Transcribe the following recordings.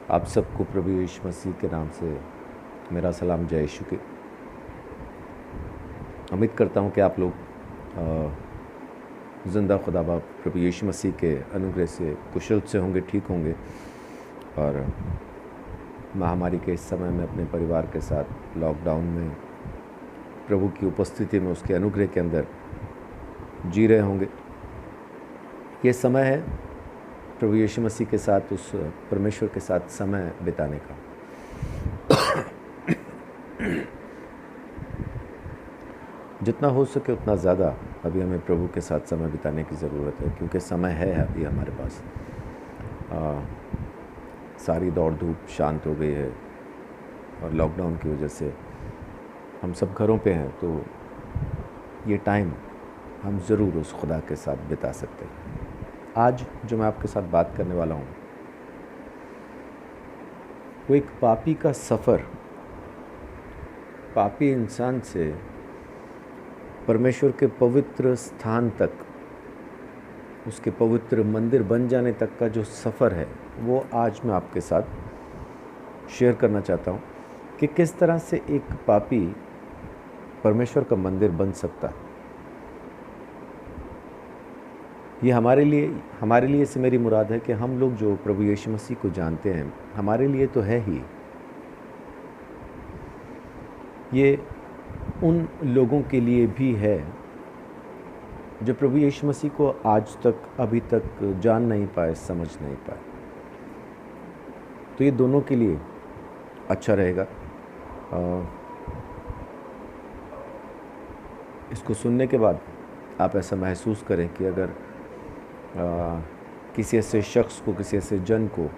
आप सबको प्रभु यीशु मसीह के नाम से मेरा सलाम जय यीशु के। उम्मीद करता हूँ कि आप लोग ज़िंदा खुदा बाप प्रभु यीशु मसीह के अनुग्रह से कुशल से होंगे, ठीक होंगे और महामारी के इस समय में अपने परिवार के साथ लॉकडाउन में प्रभु की उपस्थिति में उसके अनुग्रह के अंदर जी रहे होंगे। ये समय है प्रभु यीशु मसीह के साथ, उस परमेश्वर के साथ समय बिताने का। जितना हो सके उतना ज़्यादा अभी हमें प्रभु के साथ समय बिताने की ज़रूरत है, क्योंकि समय है अभी हमारे पास। सारी दौड़ धूप शांत हो गई है और लॉकडाउन की वजह से हम सब घरों पे हैं, तो ये टाइम हम ज़रूर उस खुदा के साथ बिता सकते हैं। आज जो मैं आपके साथ बात करने वाला हूँ वो एक पापी का सफ़र, पापी इंसान से परमेश्वर के पवित्र स्थान तक, उसके पवित्र मंदिर बन जाने तक का जो सफ़र है वो आज मैं आपके साथ शेयर करना चाहता हूँ कि किस तरह से एक पापी परमेश्वर का मंदिर बन सकता है। ये हमारे लिए से मेरी मुराद है कि हम लोग जो प्रभु यीशु मसीह को जानते हैं, हमारे लिए तो है ही, ये उन लोगों के लिए भी है जो प्रभु यीशु मसीह को आज तक, अभी तक जान नहीं पाए, समझ नहीं पाए। तो ये दोनों के लिए अच्छा रहेगा। इसको सुनने के बाद आप ऐसा महसूस करें कि अगर किसी ऐसे शख्स को, किसी ऐसे जन को,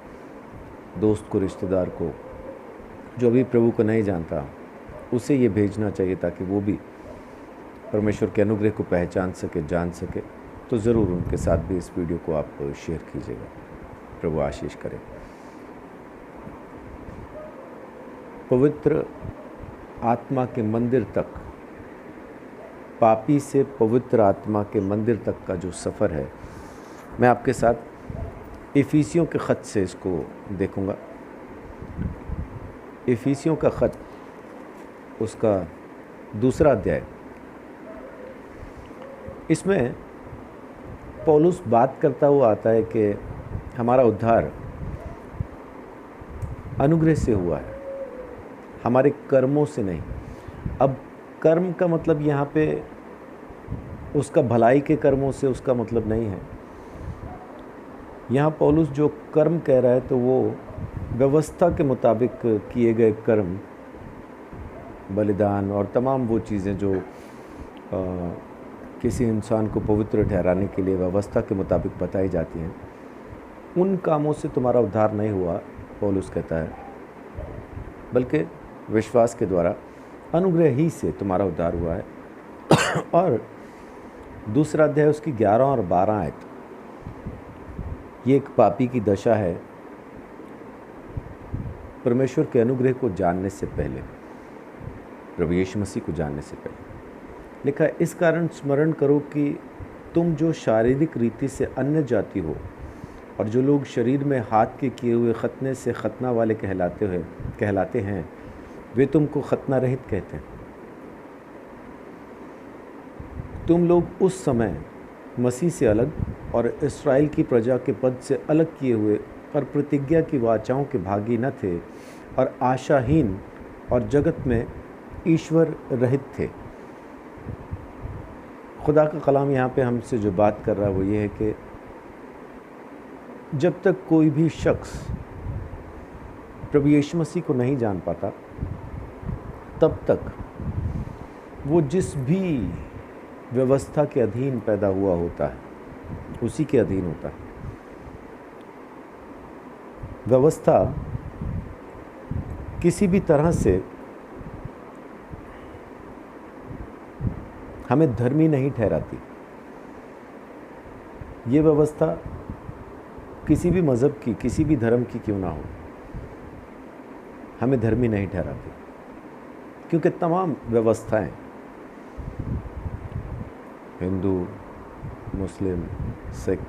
दोस्त को, रिश्तेदार को जो अभी प्रभु को नहीं जानता, उसे ये भेजना चाहिए ताकि वो भी परमेश्वर के अनुग्रह को पहचान सके, जान सके, तो ज़रूर उनके साथ भी इस वीडियो को आप शेयर कीजिएगा। प्रभु आशीष करें। पवित्र आत्मा के मंदिर तक, पापी से पवित्र आत्मा के मंदिर तक का जो सफ़र है, मैं आपके साथ इफिसियों के ख़त से इसको देखूंगा। इफिसियों का ख़त, उसका 2 अध्याय, इसमें पौलुस बात करता हुआ आता है कि हमारा उद्धार अनुग्रह से हुआ है, हमारे कर्मों से नहीं। अब कर्म का मतलब यहाँ पे उसका भलाई के कर्मों से उसका मतलब नहीं है। यहाँ पौलुस जो कर्म कह रहा है तो वो व्यवस्था के मुताबिक किए गए कर्म, बलिदान और तमाम वो चीज़ें जो किसी इंसान को पवित्र ठहराने के लिए व्यवस्था के मुताबिक बताई जाती हैं, उन कामों से तुम्हारा उद्धार नहीं हुआ, पौलुस कहता है, बल्कि विश्वास के द्वारा अनुग्रह ही से तुम्हारा उद्धार हुआ है। और 2 अध्याय उसकी 11 और 12 आयत, ये एक पापी की दशा है परमेश्वर के अनुग्रह को जानने से पहले, प्रभु यीशु मसीह को जानने से पहले। लिखा है, इस कारण स्मरण करो कि तुम जो शारीरिक रीति से अन्य जाति हो और जो लोग शरीर में हाथ के किए हुए खतने से खतना वाले कहलाते हैं, वे तुमको खतना रहित कहते हैं। तुम लोग उस समय मसीह से अलग और इस्राएल की प्रजा के पद से अलग किए हुए और प्रतिज्ञा की वाचाओं के भागी न थे और आशाहीन और जगत में ईश्वर रहित थे। खुदा का कलाम यहाँ पे हमसे जो बात कर रहा है वो ये है कि जब तक कोई भी शख्स प्रभु यीशु मसीह को नहीं जान पाता, तब तक वो जिस भी व्यवस्था के अधीन पैदा हुआ होता है, उसी के अधीन होता है। व्यवस्था किसी भी तरह से हमें धर्मी नहीं ठहराती। ये व्यवस्था किसी भी मज़हब की, किसी भी धर्म की क्यों ना हो, हमें धर्मी नहीं ठहराती, क्योंकि तमाम व्यवस्थाएं, हिंदू, मुस्लिम, सिख,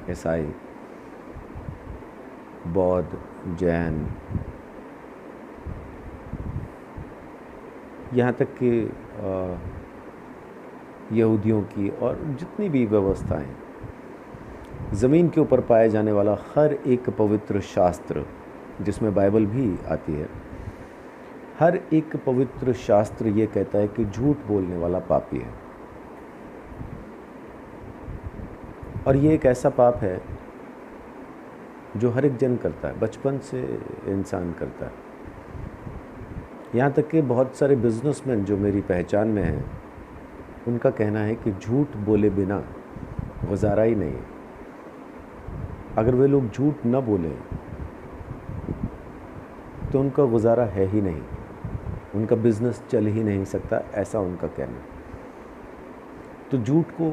ईसाई, बौद्ध, जैन, यहाँ तक कि यहूदियों की और जितनी भी व्यवस्थाएं, ज़मीन के ऊपर पाए जाने वाला हर एक पवित्र शास्त्र, जिसमें बाइबल भी आती है, हर एक पवित्र शास्त्र ये कहता है कि झूठ बोलने वाला पापी है। और ये एक ऐसा पाप है जो हर एक जन करता है, बचपन से इंसान करता है। यहाँ तक कि बहुत सारे बिजनेसमैन जो मेरी पहचान में हैं, उनका कहना है कि झूठ बोले बिना गुजारा ही नहीं है। अगर वे लोग झूठ न बोलें तो उनका गुजारा है ही नहीं, उनका बिजनेस चल ही नहीं सकता, ऐसा उनका कहना है। तो झूठ को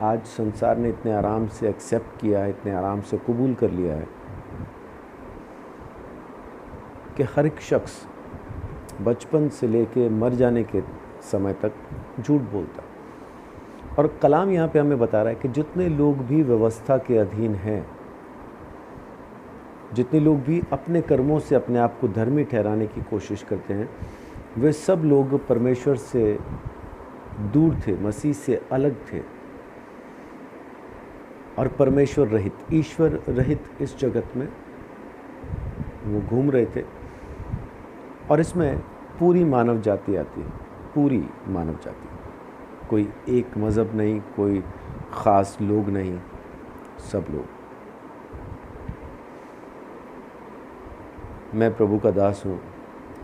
आज संसार ने इतने आराम से एक्सेप्ट किया है, इतने आराम से कबूल कर लिया है कि हर एक शख्स बचपन से लेके मर जाने के समय तक झूठ बोलता है। और कलाम यहाँ पे हमें बता रहा है कि जितने लोग भी व्यवस्था के अधीन हैं, जितने लोग भी अपने कर्मों से अपने आप को धर्मी ठहराने की कोशिश करते हैं, वे सब लोग परमेश्वर से दूर थे, मसीह से अलग थे और परमेश्वर रहित, ईश्वर रहित इस जगत में वो घूम रहे थे। और इसमें पूरी मानव जाति आती है, पूरी मानव जाति, कोई एक मज़हब नहीं, कोई ख़ास लोग नहीं, सब लोग। मैं प्रभु का दास हूँ,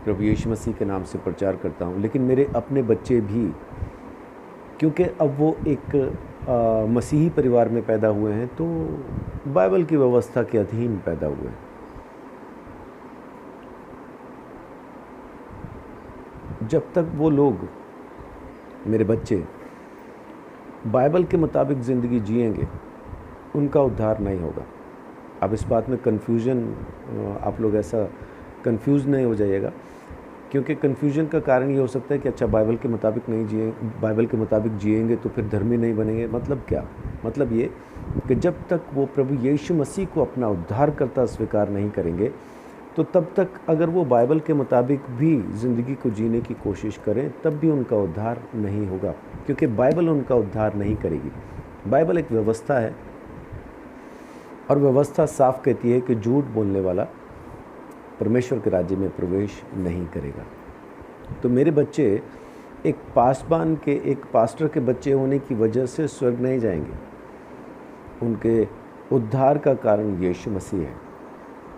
प्रभु यीशु मसीह के नाम से प्रचार करता हूँ, लेकिन मेरे अपने बच्चे भी, क्योंकि अब वो एक मसीही परिवार में पैदा हुए हैं, तो बाइबल की व्यवस्था के अधीन पैदा हुए हैं। जब तक वो लोग, मेरे बच्चे, बाइबल के मुताबिक ज़िंदगी जिएंगे, उनका उद्धार नहीं होगा। अब इस बात में कन्फ्यूज़न, आप लोग ऐसा कंफ्यूज नहीं हो जाइएगा, क्योंकि कन्फ्यूजन का कारण ये हो सकता है कि अच्छा बाइबल के मुताबिक नहीं जिए, बाइबल के मुताबिक जिएंगे तो फिर धर्मी नहीं बनेंगे। मतलब क्या? मतलब ये कि जब तक वो प्रभु यीशु मसीह को अपना उद्धारकर्ता स्वीकार नहीं करेंगे, तो तब तक अगर वो बाइबल के मुताबिक भी ज़िंदगी को जीने की कोशिश करें, तब भी उनका उद्धार नहीं होगा, क्योंकि बाइबल उनका उद्धार नहीं करेगी। बाइबल एक व्यवस्था है और व्यवस्था साफ कहती है कि झूठ बोलने वाला परमेश्वर के राज्य में प्रवेश नहीं करेगा। तो मेरे बच्चे एक पासबान के, एक पास्टर के बच्चे होने की वजह से स्वर्ग नहीं जाएंगे। उनके उद्धार का कारण यीशु मसीह है।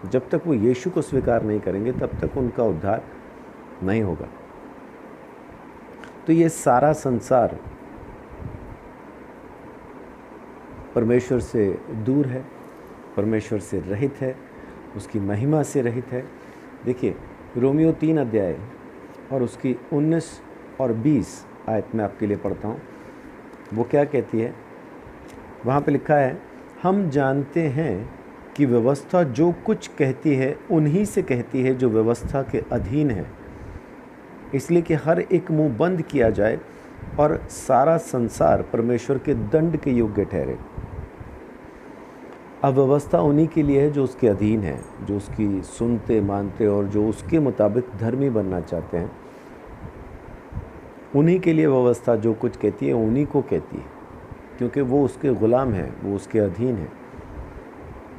जब तक वो यीशु को स्वीकार नहीं करेंगे, तब तक उनका उद्धार नहीं होगा। तो ये सारा संसार परमेश्वर से दूर है, परमेश्वर से रहित है, उसकी महिमा से रहित है। देखिए, रोमियो 3 अध्याय और उसकी 19 और 20 आयत में आपके लिए पढ़ता हूँ। वो क्या कहती है? वहाँ पे लिखा है, हम जानते हैं कि व्यवस्था जो कुछ कहती है उन्हीं से कहती है जो व्यवस्था के अधीन है, इसलिए कि हर एक मुंह बंद किया जाए और सारा संसार परमेश्वर के दंड के योग्य ठहरे। अब व्यवस्था उन्हीं के लिए है जो उसके अधीन है, जो उसकी सुनते, मानते और जो उसके मुताबिक धर्मी बनना चाहते हैं। उन्हीं के लिए व्यवस्था जो कुछ कहती है उन्हीं को कहती है, क्योंकि वो उसके ग़ुलाम हैं, वो उसके अधीन है।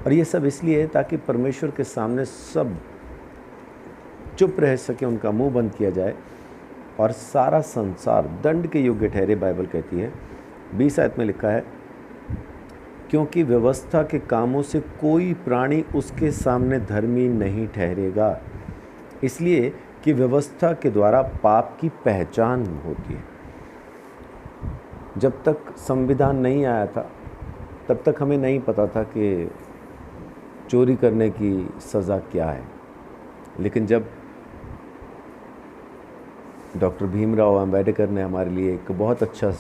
और ये सब इसलिए है ताकि परमेश्वर के सामने सब चुप रह सके, उनका मुंह बंद किया जाए और सारा संसार दंड के योग्य ठहरे। बाइबल कहती है 20 आयत में लिखा है, क्योंकि व्यवस्था के कामों से कोई प्राणी उसके सामने धर्मी नहीं ठहरेगा, इसलिए कि व्यवस्था के द्वारा पाप की पहचान होती है। जब तक संविधान नहीं आया था, तब तक हमें नहीं पता था कि चोरी करने की सज़ा क्या है। लेकिन जब डॉक्टर भीमराव अंबेडकर ने हमारे लिए एक बहुत अच्छा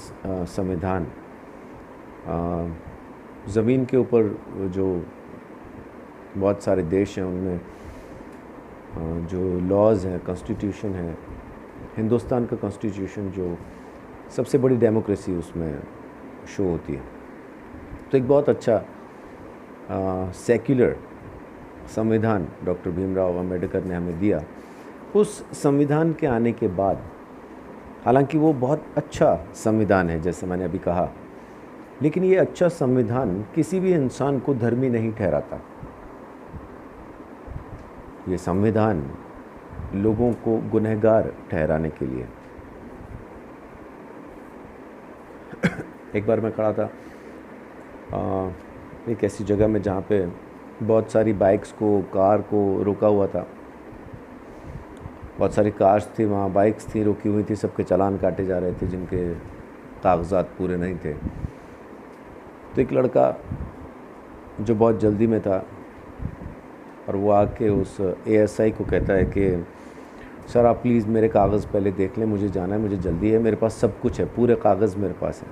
संविधान, ज़मीन के ऊपर जो बहुत सारे देश हैं उनमें जो लॉज़ हैं, कॉन्स्टिट्यूशन है, हिंदुस्तान का कॉन्स्टिट्यूशन जो सबसे बड़ी डेमोक्रेसी उसमें शो होती है, तो एक बहुत अच्छा सेक्युलर संविधान डॉक्टर भीमराव अंबेडकर ने हमें दिया, उस संविधान के आने के बाद, हालांकि वो बहुत अच्छा संविधान है जैसे मैंने अभी कहा, लेकिन ये अच्छा संविधान किसी भी इंसान को धर्मी नहीं ठहराता। ये संविधान लोगों को गुनहगार ठहराने के लिए। एक बार मैं खड़ा था एक ऐसी जगह में जहाँ पे बहुत सारी बाइक्स को, कार को रोका हुआ था। बहुत सारी कार्स थी वहाँ, बाइक्स थी रुकी हुई थी, सबके चालान काटे जा रहे थे जिनके कागजात पूरे नहीं थे। तो एक लड़का जो बहुत जल्दी में था और वो आके उस एएसआई को कहता है कि सर आप प्लीज़ मेरे कागज़ पहले देख लें, मुझे जाना है, मुझे जल्दी है, मेरे पास सब कुछ है, पूरे कागज़ मेरे पास है।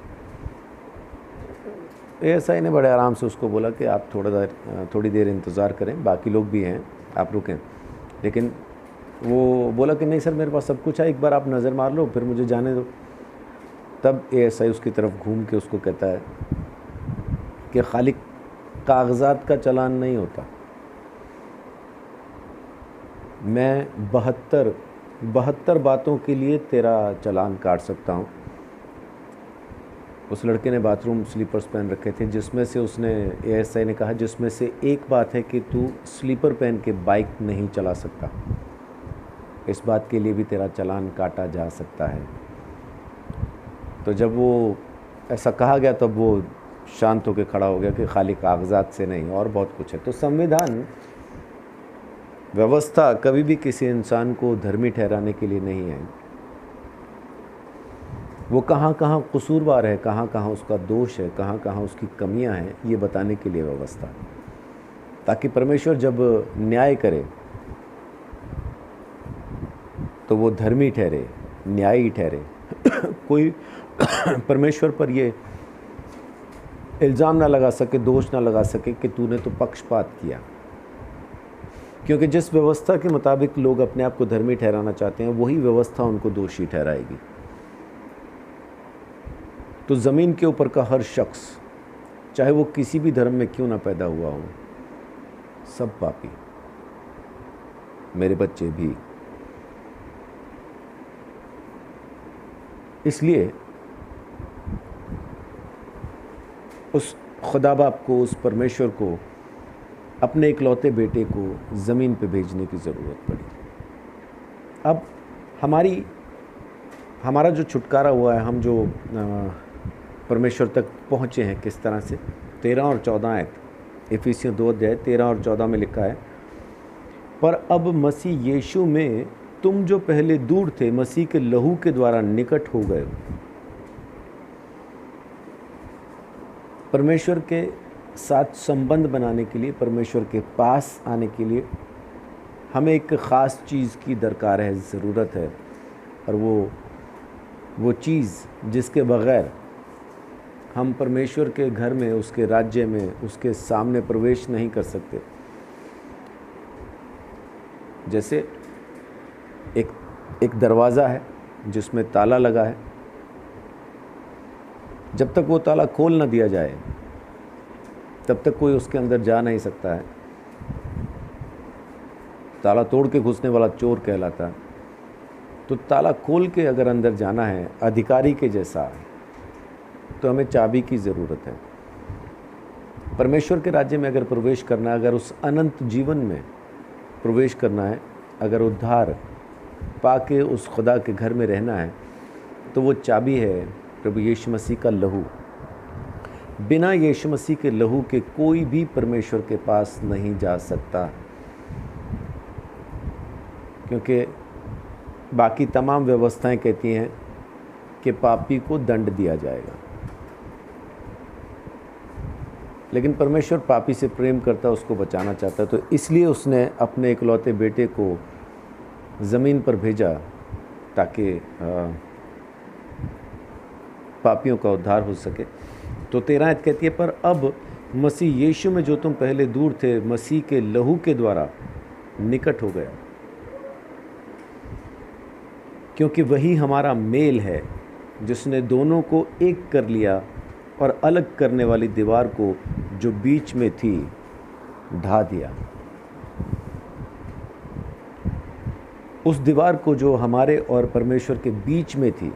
एएसआई ने बड़े आराम से उसको बोला कि आप थोड़ी देर इंतज़ार करें, बाकी लोग भी हैं, आप रुकें। लेकिन वो बोला कि नहीं सर मेरे पास सब कुछ है, एक बार आप नज़र मार लो फिर मुझे जाने दो। तब एएसआई उसकी तरफ घूम के उसको कहता है कि खाली कागजात का चालान नहीं होता, मैं 72 बातों के लिए तेरा चालान काट सकता हूँ। उस लड़के ने बाथरूम स्लीपर्स पहन रखे थे, जिसमें से उसने, एएसआई ने कहा, जिसमें से एक बात है कि तू स्लीपर पहन के बाइक नहीं चला सकता, इस बात के लिए भी तेरा चालान काटा जा सकता है। तो जब वो ऐसा कहा गया तब वो शांत होकर खड़ा हो गया कि खाली कागजात से नहीं, और बहुत कुछ है। तो संविधान व्यवस्था कभी भी किसी इंसान को धर्मी ठहराने के लिए नहीं है। वो कहाँ कहाँ कसूरवार है, कहाँ कहाँ उसका दोष है, कहाँ कहाँ उसकी कमियां हैं, ये बताने के लिए व्यवस्था, ताकि परमेश्वर जब न्याय करे तो वो धर्मी ठहरे, न्यायी ठहरे। कोई परमेश्वर पर ये इल्ज़ाम ना लगा सके, दोष ना लगा सके कि तूने तो पक्षपात किया, क्योंकि जिस व्यवस्था के मुताबिक लोग अपने आप को धर्मी ठहराना चाहते हैं वही व्यवस्था उनको दोषी ठहराएगी। तो ज़मीन के ऊपर का हर शख्स, चाहे वो किसी भी धर्म में क्यों ना पैदा हुआ हो, सब पापी, मेरे बच्चे भी। इसलिए उस खुदा बाप को, उस परमेश्वर को अपने इकलौते बेटे को ज़मीन पे भेजने की ज़रूरत पड़ी। अब हमारा जो छुटकारा हुआ है, हम जो परमेश्वर तक पहुँचे हैं किस तरह से, 13 और 14 आयत, इफिसियों 2 अध्याय 13 और 14 में लिखा है, पर अब मसीह यीशु में तुम जो पहले दूर थे, मसीह के लहू के द्वारा निकट हो गए हो। परमेश्वर के साथ संबंध बनाने के लिए, परमेश्वर के पास आने के लिए हमें एक ख़ास चीज़ की दरकार है, ज़रूरत है, और वो चीज़ जिसके बग़ैर हम परमेश्वर के घर में, उसके राज्य में, उसके सामने प्रवेश नहीं कर सकते। जैसे एक दरवाज़ा है जिसमें ताला लगा है, जब तक वो ताला खोल ना दिया जाए तब तक कोई उसके अंदर जा नहीं सकता है। ताला तोड़ के घुसने वाला चोर कहलाता है। तो ताला खोल के अगर अंदर जाना है अधिकारी के जैसा, तो हमें चाबी की ज़रूरत है। परमेश्वर के राज्य में अगर प्रवेश करना है, अगर उस अनंत जीवन में प्रवेश करना है, अगर उद्धार पाके उस खुदा के घर में रहना है, तो वो चाबी है प्रभु यीशु मसीह का लहू। बिना यीशु मसीह के लहू के कोई भी परमेश्वर के पास नहीं जा सकता, क्योंकि बाकी तमाम व्यवस्थाएं कहती हैं कि पापी को दंड दिया जाएगा, लेकिन परमेश्वर पापी से प्रेम करता है, उसको बचाना चाहता है। तो इसलिए उसने अपने इकलौते बेटे को ज़मीन पर भेजा ताकि पापियों का उद्धार हो सके। तो 13 आयत कहती है, पर अब मसीह यीशु में जो तुम पहले दूर थे, मसीह के लहू के द्वारा निकट हो गया, क्योंकि वही हमारा मेल है जिसने दोनों को एक कर लिया और अलग करने वाली दीवार को जो बीच में थी ढा दिया। उस दीवार को जो हमारे और परमेश्वर के बीच में थी,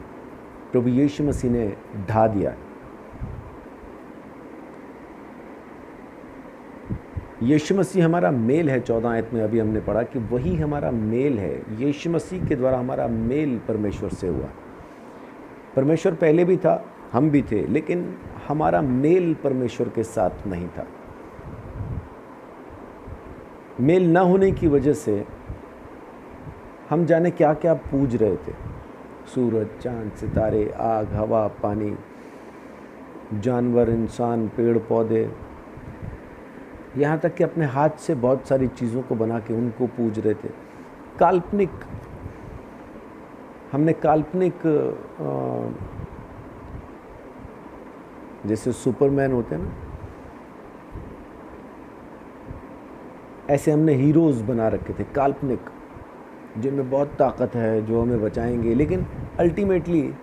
प्रभु यीशु मसीह ने ढा दिया। यीशु मसीह हमारा मेल है। 14 आयत में अभी हमने पढ़ा कि वही हमारा मेल है। यीशु मसीह के द्वारा हमारा मेल परमेश्वर से हुआ। परमेश्वर पहले भी था, हम भी थे, लेकिन हमारा मेल परमेश्वर के साथ नहीं था। मेल ना होने की वजह से हम जाने क्या क्या पूज रहे थे। सूरज, चांद, सितारे, आग, हवा, पानी, जानवर, इंसान, पेड़ पौधे, यहाँ तक कि अपने हाथ से बहुत सारी चीज़ों को बना के उनको पूज रहे थे। काल्पनिक, हमने काल्पनिक, जैसे सुपरमैन होते हैं ना, ऐसे हमने हीरोज़ बना रखे थे काल्पनिक, जिनमें बहुत ताकत है, जो हमें बचाएंगे। लेकिन अल्टीमेटली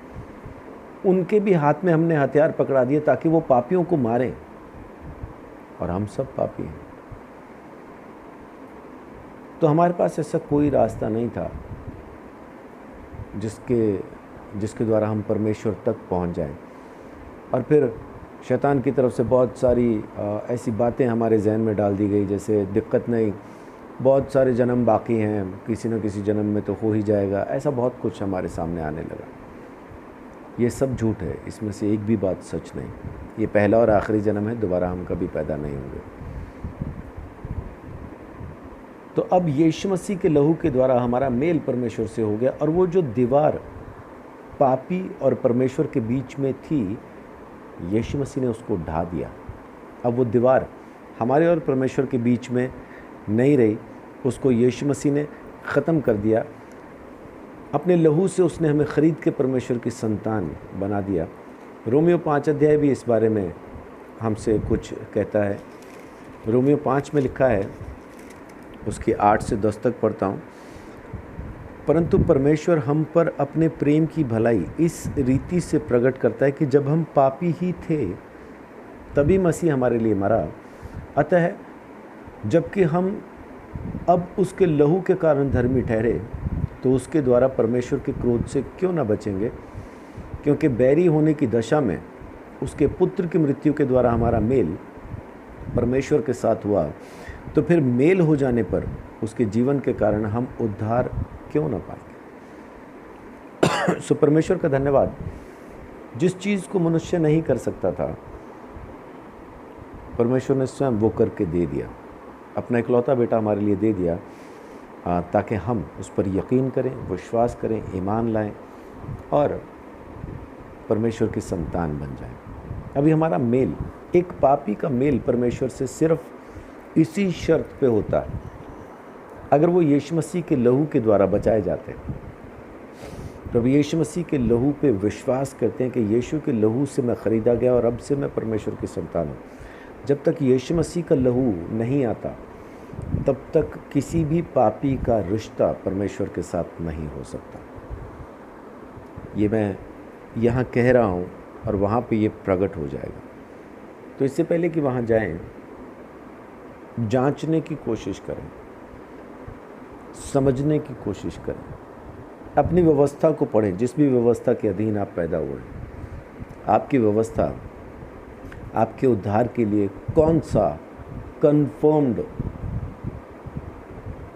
उनके भी हाथ में हमने हथियार पकड़ा दिए ताकि वो पापियों को मारें, और हम सब पापी हैं। तो हमारे पास ऐसा कोई रास्ता नहीं था जिसके द्वारा हम परमेश्वर तक पहुंच जाएं। और फिर शैतान की तरफ से बहुत सारी ऐसी बातें हमारे जहन में डाल दी गई, जैसे दिक्कत नहीं, बहुत सारे जन्म बाकी हैं, किसी न किसी जन्म में तो हो ही जाएगा। ऐसा बहुत कुछ हमारे सामने आने लगा। ये सब झूठ है, इसमें से एक भी बात सच नहीं। ये पहला और आखिरी जन्म है, दोबारा हम कभी पैदा नहीं होंगे। तो अब यीशु मसीह के लहू के द्वारा हमारा मेल परमेश्वर से हो गया, और वो जो दीवार पापी और परमेश्वर के बीच में थी, यीशु मसीह ने उसको ढा दिया। अब वो दीवार हमारे और परमेश्वर के बीच में नहीं रही, उसको यीशु मसीह ने ख़त्म कर दिया। अपने लहू से उसने हमें ख़रीद के परमेश्वर की संतान बना दिया। रोमियो 5 अध्याय भी इस बारे में हमसे कुछ कहता है। रोमियो 5 में लिखा है, उसकी 8 से 10 तक पढ़ता हूँ। परंतु परमेश्वर हम पर अपने प्रेम की भलाई इस रीति से प्रकट करता है कि जब हम पापी ही थे तभी मसीह हमारे लिए मरा। अतः जबकि हम अब उसके लहू के कारण धर्मी ठहरे, तो उसके द्वारा परमेश्वर के क्रोध से क्यों न बचेंगे? क्योंकि बैरी होने की दशा में उसके पुत्र की मृत्यु के द्वारा हमारा मेल परमेश्वर के साथ हुआ, तो फिर मेल हो जाने पर उसके जीवन के कारण हम उद्धार क्यों न पाएंगे? सो परमेश्वर का धन्यवाद, जिस चीज़ को मनुष्य नहीं कर सकता था, परमेश्वर ने स्वयं वो करके दे दिया। अपना इकलौता बेटा हमारे लिए दे दिया, ताकि हम उस पर यकीन करें, विश्वास करें, ईमान लाएं और परमेश्वर की संतान बन जाएं। अभी हमारा मेल, एक पापी का मेल परमेश्वर से सिर्फ इसी शर्त पे होता है, अगर वो यीशु मसीह के लहू के द्वारा बचाए जाते हैं। प्रभु यीशु मसीह के लहू पे विश्वास करते हैं कि यीशु के लहू से मैं ख़रीदा गया और अब से मैं परमेश्वर की संतान हूँ। जब तक यीशु मसीह का लहू नहीं आता, तब तक किसी भी पापी का रिश्ता परमेश्वर के साथ नहीं हो सकता। ये मैं यहाँ कह रहा हूँ और वहाँ पे ये प्रकट हो जाएगा। तो इससे पहले कि वहाँ जाएं, जांचने की कोशिश करें, समझने की कोशिश करें, अपनी व्यवस्था को पढ़ें। जिस भी व्यवस्था के अधीन आप पैदा हुए, आपकी व्यवस्था आपके उद्धार के लिए कौन सा कन्फर्म्ड,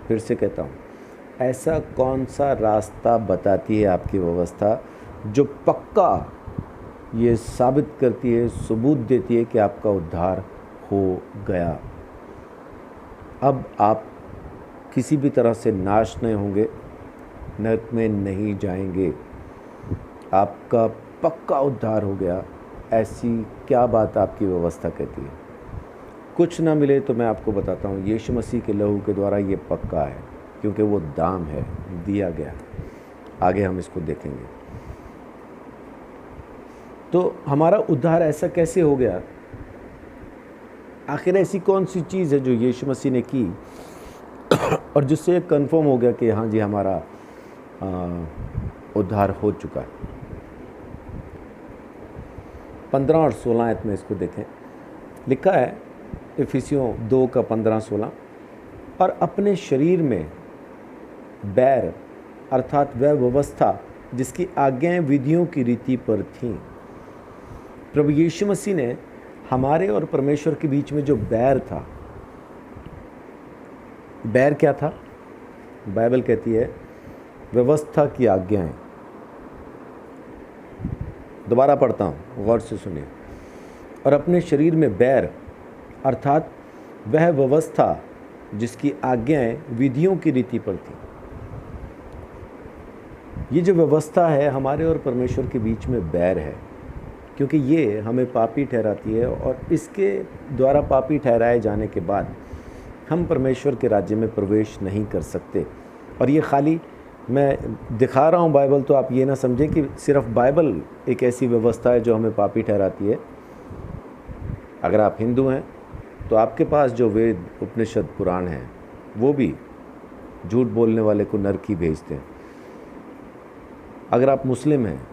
फिर से कहता हूँ, ऐसा कौन सा रास्ता बताती है आपकी व्यवस्था जो पक्का ये साबित करती है, सबूत देती है कि आपका उद्धार हो गया। अब आप किसी भी तरह से नाश नहीं होंगे, नरक में नहीं जाएंगे, आपका पक्का उद्धार हो गया। ऐसी क्या बात आपकी व्यवस्था कहती है? कुछ ना मिले तो मैं आपको बताता हूँ, यीशु मसीह के लहू के द्वारा ये पक्का है, क्योंकि वो दाम है, दिया गया। आगे हम इसको देखेंगे। तो हमारा उद्धार ऐसा कैसे हो गया? आखिर ऐसी कौन सी चीज़ है जो यीशु मसीह ने की और जिससे ये कन्फर्म हो गया कि हाँ जी हमारा उद्धार हो चुका है? 15 और 16 आयत में इसको देखें। लिखा है इफिसियों 2 का 15-16, और अपने शरीर में बैर अर्थात वह व्यवस्था जिसकी आज्ञाएं विधियों की रीति पर थीं। प्रभु यीशु मसीह ने हमारे और परमेश्वर के बीच में जो बैर था, बैर क्या था? बाइबल कहती है व्यवस्था की आज्ञाएं। दोबारा पढ़ता हूँ, गौर से सुनिए। और अपने शरीर में बैर अर्थात वह व्यवस्था जिसकी आज्ञाएं विधियों की रीति पर थी। ये जो व्यवस्था है हमारे और परमेश्वर के बीच में बैर है, क्योंकि ये हमें पापी ठहराती है और इसके द्वारा पापी ठहराए जाने के बाद हम परमेश्वर के राज्य में प्रवेश नहीं कर सकते। और ये खाली मैं दिखा रहा हूँ बाइबल, तो आप ये ना समझें कि सिर्फ बाइबल एक ऐसी व्यवस्था है जो हमें पापी ठहराती है। अगर आप हिंदू हैं तो आपके पास जो वेद, उपनिषद, पुराण हैं वो भी झूठ बोलने वाले को नरक ही भेजते हैं। अगर आप मुस्लिम हैं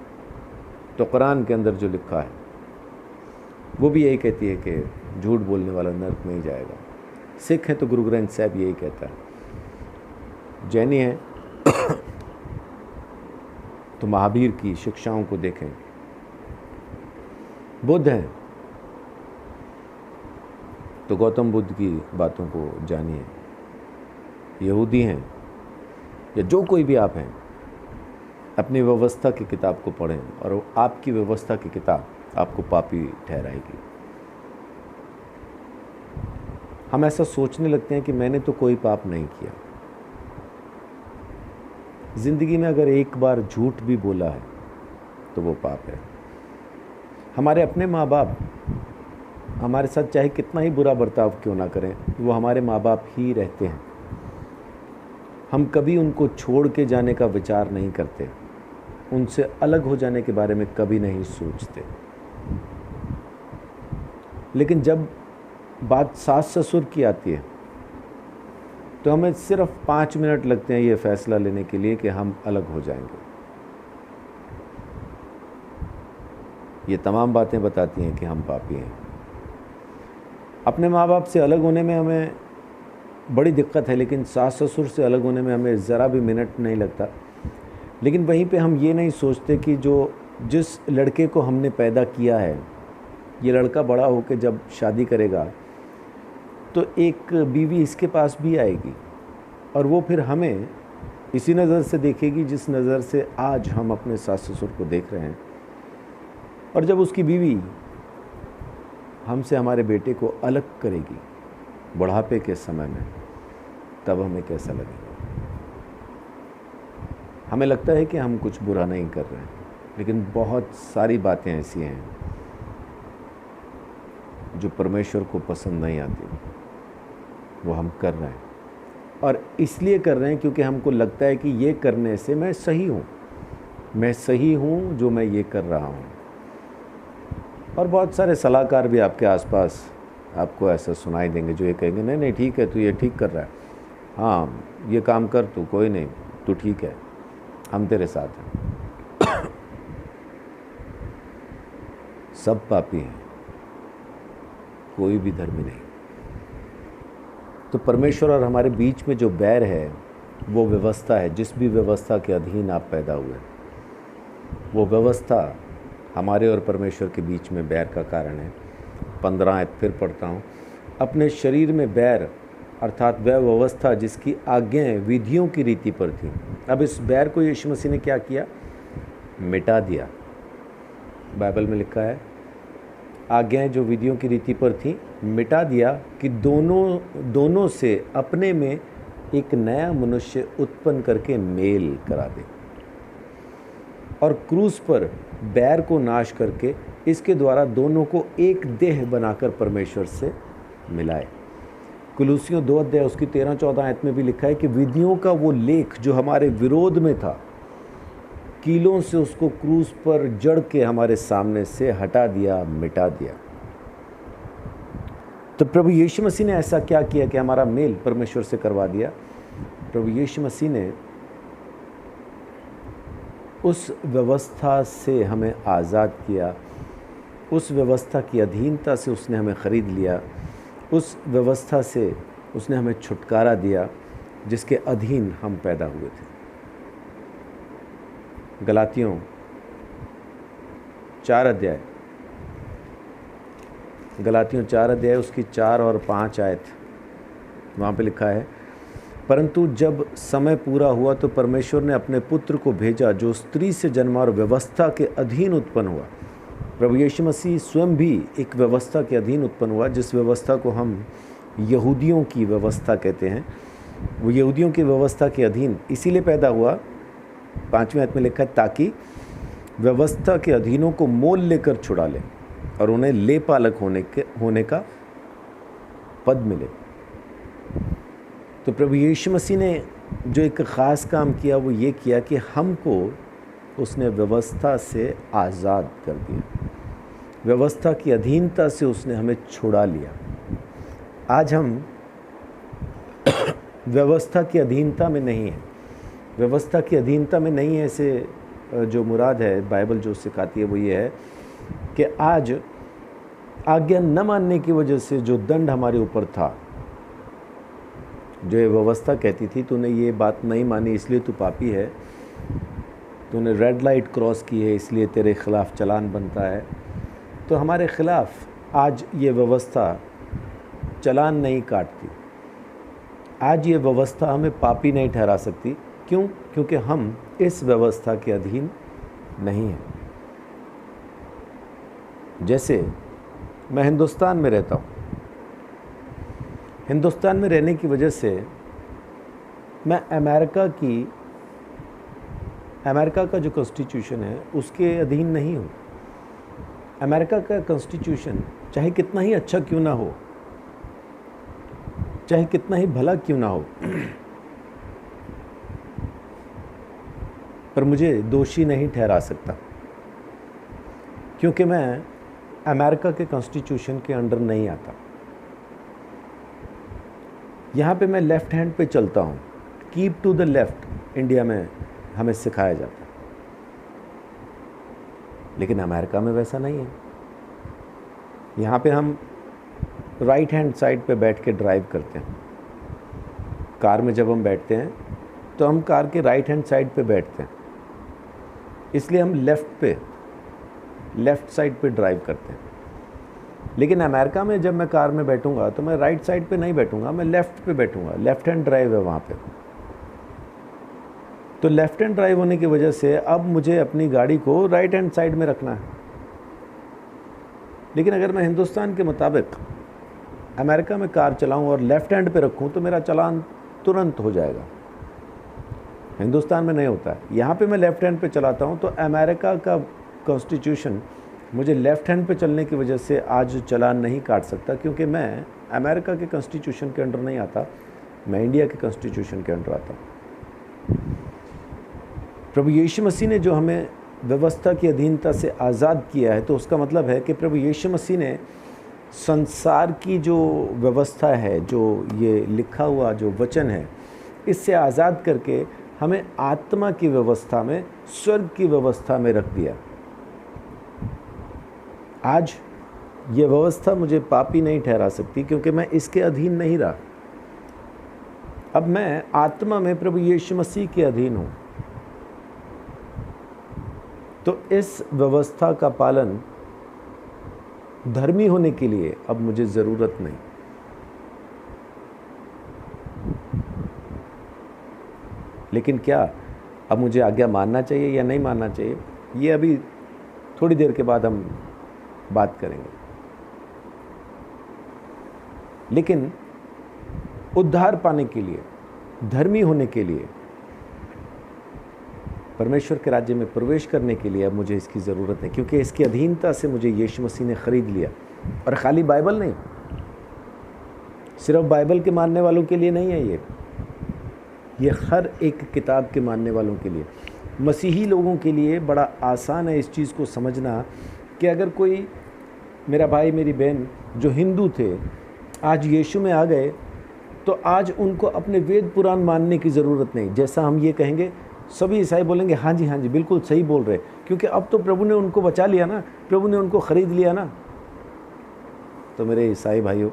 तो कुरान के अंदर जो लिखा है वो भी यही कहती है कि झूठ बोलने वाला नरक में ही जाएगा। सिख हैं तो गुरु ग्रंथ साहब यही कहता है। जैनी हैं तो महावीर की शिक्षाओं को देखें। बुद्ध हैं तो गौतम बुद्ध की बातों को जानिए। यहूदी हैं या जो कोई भी आप हैं, अपनी व्यवस्था की किताब को पढ़ें और आपकी व्यवस्था की किताब आपको पापी ठहराएगी। हम ऐसा सोचने लगते हैं कि मैंने तो कोई पाप नहीं किया। ज़िंदगी में अगर एक बार झूठ भी बोला है तो वो पाप है। हमारे अपने माँ बाप हमारे साथ चाहे कितना ही बुरा बर्ताव क्यों ना करें, वो हमारे माँ बाप ही रहते हैं। हम कभी उनको छोड़ के जाने का विचार नहीं करते, उनसे अलग हो जाने के बारे में कभी नहीं सोचते। लेकिन जब बात सास ससुर की आती है तो हमें सिर्फ 5 मिनट लगते हैं ये फैसला लेने के लिए कि हम अलग हो जाएंगे। ये तमाम बातें बताती हैं कि हम पापी हैं। अपने माँ बाप से अलग होने में हमें बड़ी दिक्कत है, लेकिन सास ससुर से अलग होने में हमें ज़रा भी मिनट नहीं लगता। लेकिन वहीं पे हम ये नहीं सोचते कि जिस लड़के को हमने पैदा किया है, ये लड़का बड़ा होकर जब शादी करेगा तो एक बीवी इसके पास भी आएगी और वो फिर हमें इसी नज़र से देखेगी जिस नज़र से आज हम अपने सास ससुर को देख रहे हैं। और जब उसकी बीवी हमसे हमारे बेटे को अलग करेगी बुढ़ापे के समय में, तब हमें कैसा लगेगा? हमें लगता है कि हम कुछ बुरा नहीं कर रहे हैं, लेकिन बहुत सारी बातें ऐसी हैं जो परमेश्वर को पसंद नहीं आती, वो हम कर रहे हैं। और इसलिए कर रहे हैं क्योंकि हमको लगता है कि ये करने से मैं सही हूँ जो मैं ये कर रहा हूँ। और बहुत सारे सलाहकार भी आपके आसपास आपको ऐसा सुनाई देंगे जो ये कहेंगे नहीं नहीं ठीक है, तू ये ठीक कर रहा है, हाँ ये काम कर, तू कोई नहीं, तू ठीक है, हम तेरे साथ हैं। सब पापी हैं, कोई भी धर्मी नहीं। तो परमेश्वर और हमारे बीच में जो बैर है वो व्यवस्था है। जिस भी व्यवस्था के अधीन आप पैदा हुए, वो व्यवस्था हमारे और परमेश्वर के बीच में बैर का कारण है। 15 आयत फिर पढ़ता हूँ। अपने शरीर में बैर अर्थात वह व्यवस्था जिसकी आज्ञाएं विधियों की रीति पर थी। अब इस बैर को यीशु मसीह ने क्या किया? मिटा दिया। बाइबल में लिखा है आज्ञाएं जो विधियों की रीति पर थी मिटा दिया कि दोनों से अपने में एक नया मनुष्य उत्पन्न करके मेल करा दे, और क्रूस पर बैर को नाश करके इसके द्वारा दोनों को एक देह बनाकर परमेश्वर से मिलाए। कुलूसियों 2 अध्याय उसकी 13-14 आयत में भी लिखा है कि विधियों का वो लेख जो हमारे विरोध में था, कीलों से उसको क्रूस पर जड़ के हमारे सामने से हटा दिया, मिटा दिया। तो प्रभु यीशु मसीह ने ऐसा क्या किया कि हमारा मेल परमेश्वर से करवा दिया? प्रभु यीशु मसीह ने उस व्यवस्था से हमें आज़ाद किया, उस व्यवस्था की अधीनता से उसने हमें ख़रीद लिया, उस व्यवस्था से उसने हमें छुटकारा दिया जिसके अधीन हम पैदा हुए थे। गलातियों 4 अध्याय, गलातियों 4 अध्याय उसकी 4 और 5 आयत, वहाँ पे लिखा है, परंतु जब समय पूरा हुआ तो परमेश्वर ने अपने पुत्र को भेजा जो स्त्री से जन्मा और व्यवस्था के अधीन उत्पन्न हुआ। प्रभु यीशु मसीह स्वयं भी एक व्यवस्था के अधीन उत्पन्न हुआ, जिस व्यवस्था को हम यहूदियों की व्यवस्था कहते हैं। वो यहूदियों की व्यवस्था के अधीन इसीलिए पैदा हुआ, 5वें आयत में लिखा है, ताकि व्यवस्था के अधीनों को मोल लेकर छुड़ा ले और उन्हें ले पालक होने का पद मिले। तो प्रभु यीशु मसीह ने जो एक ख़ास काम किया वो ये किया कि हमको उसने व्यवस्था से आज़ाद कर दिया, व्यवस्था की अधीनता से उसने हमें छुड़ा लिया। आज हम व्यवस्था की अधीनता में नहीं है, व्यवस्था की अधीनता में नहीं है। ऐसे जो मुराद है बाइबल जो सिखाती है वो ये है कि आज आज्ञा न मानने की वजह से जो दंड हमारे ऊपर था, जो ये व्यवस्था कहती थी तूने ये बात नहीं मानी इसलिए तू पापी है, तूने रेड लाइट क्रॉस की है इसलिए तेरे खिलाफ़ चालान बनता है, तो हमारे ख़िलाफ़ आज ये व्यवस्था चालान नहीं काटती। आज ये व्यवस्था हमें पापी नहीं ठहरा सकती। क्यों? क्योंकि हम इस व्यवस्था के अधीन नहीं हैं। जैसे मैं हिंदुस्तान में रहता हूँ, हिंदुस्तान में रहने की वजह से मैं अमेरिका का जो कॉन्स्टिट्यूशन है उसके अधीन नहीं हूँ। अमेरिका का कॉन्स्टिट्यूशन चाहे कितना ही अच्छा क्यों ना हो, चाहे कितना ही भला क्यों ना हो, पर मुझे दोषी नहीं ठहरा सकता, क्योंकि मैं अमेरिका के कॉन्स्टिट्यूशन के अंडर नहीं आता। यहाँ पे मैं लेफ़्ट हैंड पे चलता हूँ, keep to the left India में हमें सिखाया जाता है, लेकिन अमेरिका में वैसा नहीं है। यहाँ पे हम राइट हैंड साइड पे बैठ के ड्राइव करते हैं। कार में जब हम बैठते हैं तो हम कार के राइट हैंड साइड पे बैठते हैं, इसलिए हम लेफ़्ट साइड पे ड्राइव करते हैं। लेकिन अमेरिका में जब मैं कार में बैठूंगा तो मैं राइट साइड पे नहीं बैठूंगा, मैं लेफ़्ट पे बैठूंगा। लेफ़्ट हैंड ड्राइव है वहाँ पे। तो लेफ़्ट हैंड ड्राइव होने की वजह से अब मुझे अपनी गाड़ी को राइट हैंड साइड में रखना है। लेकिन अगर मैं हिंदुस्तान के मुताबिक अमेरिका में कार चलाऊं और लेफ़्ट हैंड पे रखूं तो मेरा चालान तुरंत हो जाएगा। हिंदुस्तान में नहीं होता है। यहाँ पे मैं लेफ़्ट हैंड पे चलाता हूँ तो अमेरिका का कॉन्स्टिट्यूशन मुझे लेफ़्ट हैंड पे चलने की वजह से आज चालान नहीं काट सकता, क्योंकि मैं अमेरिका के कॉन्स्टिट्यूशन के अंडर नहीं आता, मैं इंडिया के कॉन्स्टिट्यूशन के अंडर आता हूँ। प्रभु यीशु मसीह ने जो हमें व्यवस्था की अधीनता से आज़ाद किया है, तो उसका मतलब है कि प्रभु यीशु मसीह ने संसार की जो व्यवस्था है, जो ये लिखा हुआ जो वचन है, इससे आज़ाद करके हमें आत्मा की व्यवस्था में, स्वर्ग की व्यवस्था में रख दिया। आज ये व्यवस्था मुझे पापी नहीं ठहरा सकती, क्योंकि मैं इसके अधीन नहीं रहा। अब मैं आत्मा में प्रभु यीशु मसीह के अधीन हूँ। तो इस व्यवस्था का पालन धर्मी होने के लिए अब मुझे ज़रूरत नहीं। लेकिन क्या अब मुझे आज्ञा मानना चाहिए या नहीं मानना चाहिए, ये अभी थोड़ी देर के बाद हम बात करेंगे। लेकिन उद्धार पाने के लिए, धर्मी होने के लिए, परमेश्वर के राज्य में प्रवेश करने के लिए अब मुझे इसकी ज़रूरत है, क्योंकि इसकी अधीनता से मुझे यीशु मसीह ने ख़रीद लिया। और ख़ाली बाइबल नहीं, सिर्फ बाइबल के मानने वालों के लिए नहीं है ये हर एक किताब के मानने वालों के लिए, मसीही लोगों के लिए बड़ा आसान है इस चीज़ को समझना कि अगर कोई मेरा भाई मेरी बहन जो हिंदू थे आज यीशु में आ गए, तो आज उनको अपने वेद पुराण मानने की ज़रूरत नहीं। जैसा हम ये कहेंगे सभी ईसाई बोलेंगे हाँ जी बिल्कुल सही बोल रहे, क्योंकि अब तो प्रभु ने उनको बचा लिया ना, प्रभु ने उनको ख़रीद लिया ना। तो मेरे ईसाई भाइयों,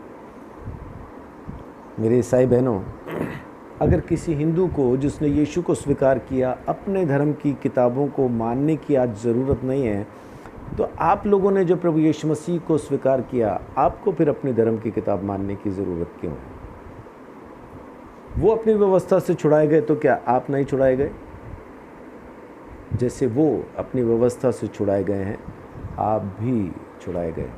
मेरे ईसाई बहनों, अगर किसी हिंदू को जिसने यीशु को स्वीकार किया अपने धर्म की किताबों को मानने की आज ज़रूरत नहीं है, तो आप लोगों ने जो प्रभु यीशु मसीह को स्वीकार किया, आपको फिर अपने धर्म की किताब मानने की ज़रूरत क्यों है? वो अपनी व्यवस्था से छुड़ाए गए, तो क्या आप नहीं छुड़ाए गए? जैसे वो अपनी व्यवस्था से छुड़ाए गए हैं, आप भी छुड़ाए गए।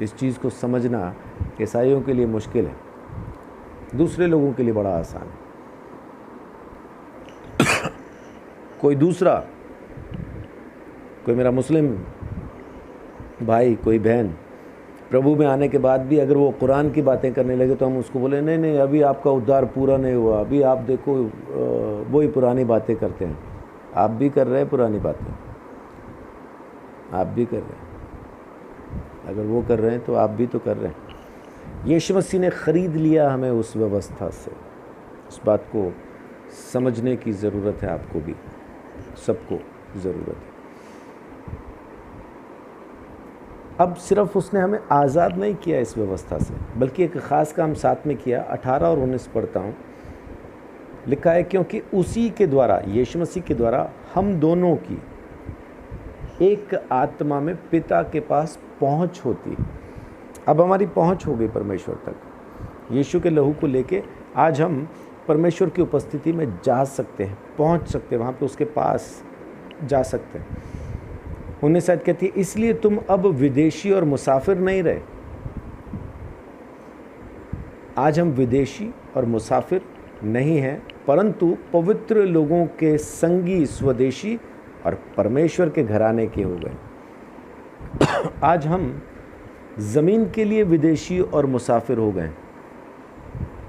इस चीज़ को समझना ईसाइयों के लिए मुश्किल है, दूसरे लोगों के लिए बड़ा आसान है। कोई दूसरा, कोई मेरा मुस्लिम भाई, कोई बहन प्रभु में आने के बाद भी अगर वो कुरान की बातें करने लगे, तो हम उसको बोले नहीं नहीं, अभी आपका उद्धार पूरा नहीं हुआ, अभी आप देखो वही पुरानी बातें करते हैं। आप भी कर रहे हैं पुरानी बातें, आप भी कर रहे हैं। अगर वो कर रहे हैं तो आप भी तो कर रहे हैं। यीशु मसीह ने ख़रीद लिया हमें उस व्यवस्था से। इस बात को समझने की ज़रूरत है, आपको भी, सबको ज़रूरत है। अब सिर्फ उसने हमें आज़ाद नहीं किया इस व्यवस्था से, बल्कि एक ख़ास काम साथ में किया। 18 और 19 पढ़ता हूँ, लिखा है, क्योंकि उसी के द्वारा, यीशु मसीह के द्वारा, हम दोनों की एक आत्मा में पिता के पास पहुँच होती। अब हमारी पहुँच हो गई परमेश्वर तक। यीशु के लहू को लेके आज हम परमेश्वर की उपस्थिति में जा सकते हैं, पहुँच सकते हैं, वहाँ पे उसके पास जा सकते हैं। उन्हें शायद कहती है, इसलिए तुम अब विदेशी और मुसाफिर नहीं रहे। आज हम विदेशी और मुसाफिर नहीं हैं, परंतु पवित्र लोगों के संगी, स्वदेशी और परमेश्वर के घराने के हो गए। आज हम ज़मीन के लिए विदेशी और मुसाफिर हो गए,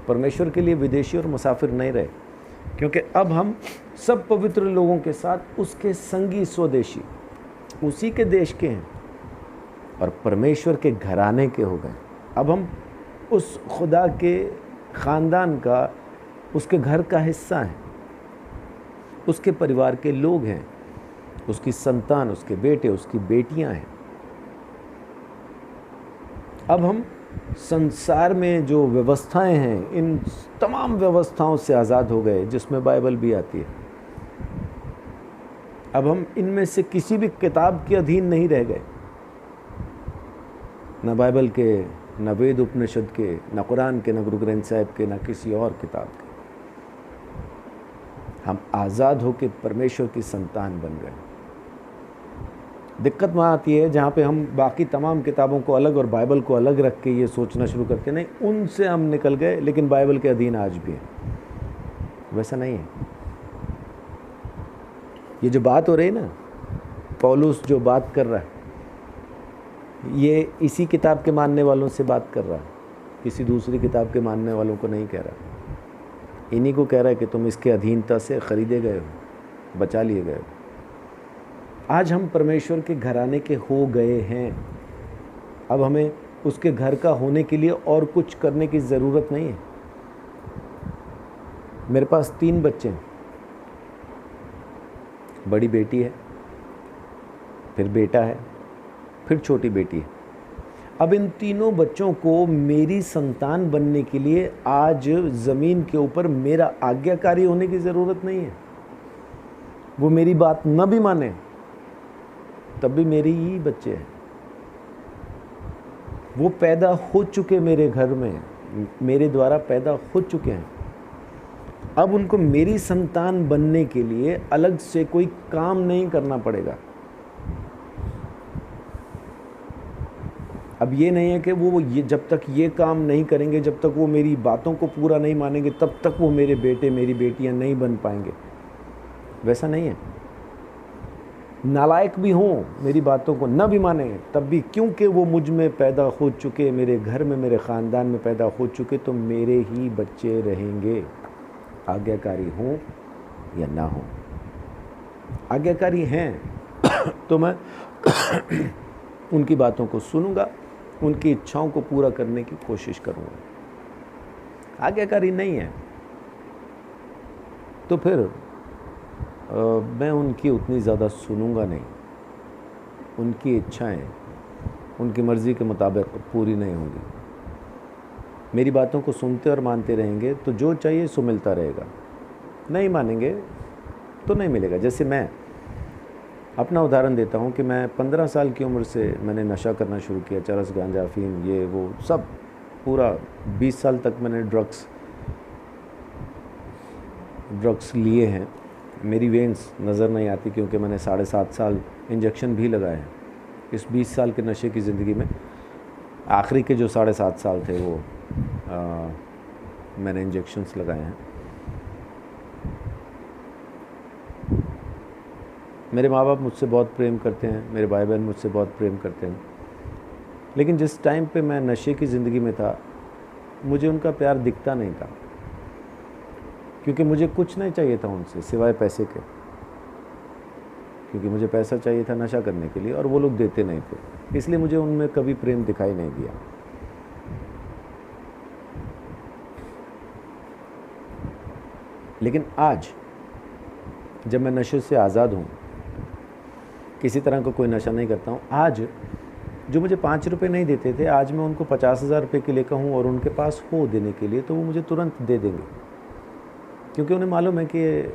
परमेश्वर के लिए विदेशी और मुसाफिर नहीं रहे, क्योंकि अब हम सब पवित्र लोगों के साथ उसके संगी, स्वदेशी, उसी के देश के हैं और परमेश्वर के घराने के हो गए। अब हम उस खुदा के ख़ानदान का, उसके घर का हिस्सा हैं, उसके परिवार के लोग हैं, उसकी संतान, उसके बेटे, उसकी बेटियां हैं। अब हम संसार में जो व्यवस्थाएं हैं, इन तमाम व्यवस्थाओं से आज़ाद हो गए, जिसमें बाइबल भी आती है। अब हम इनमें से किसी भी किताब के अधीन नहीं रह गए, न बाइबल के, न वेद उपनिषद के, न कुरान के, न गुरु ग्रंथ साहिब के, न किसी और किताब के। हम आज़ाद होकर परमेश्वर की संतान बन गए। दिक्कत वहाँ आती है जहाँ पे हम बाकी तमाम किताबों को अलग और बाइबल को अलग रख के ये सोचना शुरू करते, नहीं, उनसे हम निकल गए, लेकिन बाइबल के अधीन आज भी है। वैसा नहीं है। ये जो बात हो रही है ना, पौलुस जो बात कर रहा है, ये इसी किताब के मानने वालों से बात कर रहा है, किसी दूसरी किताब के मानने वालों को नहीं कह रहा। इन्हीं को कह रहा है कि तुम इसके अधीनता से ख़रीदे गए हो, बचा लिए गए हो। आज हम परमेश्वर के घराने के हो गए हैं। अब हमें उसके घर का होने के लिए और कुछ करने की ज़रूरत नहीं है। मेरे पास 3 बच्चे हैं, बड़ी बेटी है, फिर बेटा है, फिर छोटी बेटी है। अब इन तीनों बच्चों को मेरी संतान बनने के लिए आज ज़मीन के ऊपर मेरा आज्ञाकारी होने की ज़रूरत नहीं है। वो मेरी बात न भी माने तब भी मेरी ही बच्चे हैं। वो पैदा हो चुके मेरे घर में, मेरे द्वारा पैदा हो चुके हैं। अब उनको मेरी संतान बनने के लिए अलग से कोई काम नहीं करना पड़ेगा। अब ये नहीं है कि वो ये जब तक ये काम नहीं करेंगे, जब तक वो मेरी बातों को पूरा नहीं मानेंगे, तब तक वो मेरे बेटे, मेरी बेटियां नहीं बन पाएंगे। वैसा नहीं है। नालायक भी हों, मेरी बातों को न भी माने, तब भी क्योंकि वो मुझ में पैदा हो चुके, मेरे घर में, मेरे ख़ानदान में पैदा हो चुके, तो मेरे ही बच्चे रहेंगे, आज्ञाकारी हों या ना हों। आज्ञाकारी हैं तो मैं उनकी बातों को सुनूंगा, उनकी इच्छाओं को पूरा करने की कोशिश करूंगा। आज्ञाकारी नहीं है तो फिर मैं उनकी उतनी ज़्यादा सुनूंगा नहीं। उनकी इच्छाएं उनकी मर्ज़ी के मुताबिक पूरी नहीं होंगी। मेरी बातों को सुनते और मानते रहेंगे तो जो चाहिए सो मिलता रहेगा, नहीं मानेंगे तो नहीं मिलेगा। जैसे मैं अपना उदाहरण देता हूँ कि मैं 15 साल की उम्र से मैंने नशा करना शुरू किया, चरस, गांजा, अफीम, ये वो सब, पूरा 20 साल तक मैंने ड्रग्स लिए हैं। मेरी वेन्स नज़र नहीं आती क्योंकि मैंने 7.5 साल इंजेक्शन भी लगाए हैं। इस 20 साल के नशे की ज़िंदगी में आखिरी के जो 7.5 साल थे वो मैंने इंजेक्शन्स लगाए हैं। मेरे माँ बाप मुझसे बहुत प्रेम करते हैं, मेरे भाई बहन मुझसे बहुत प्रेम करते हैं, लेकिन जिस टाइम पे मैं नशे की ज़िंदगी में था मुझे उनका प्यार दिखता नहीं था, क्योंकि मुझे कुछ नहीं चाहिए था उनसे सिवाय पैसे के, क्योंकि मुझे पैसा चाहिए था नशा करने के लिए और वो लोग देते नहीं थे, इसलिए मुझे उनमें कभी प्रेम दिखाई नहीं दिया। लेकिन आज जब मैं नशे से आज़ाद हूँ, किसी तरह का कोई नशा नहीं करता हूँ, आज जो मुझे 5 रुपये नहीं देते थे, आज मैं उनको 50,000 रुपये के लिए कहूँ और उनके पास हो देने के लिए, तो वो मुझे तुरंत दे देंगे, क्योंकि उन्हें मालूम है कि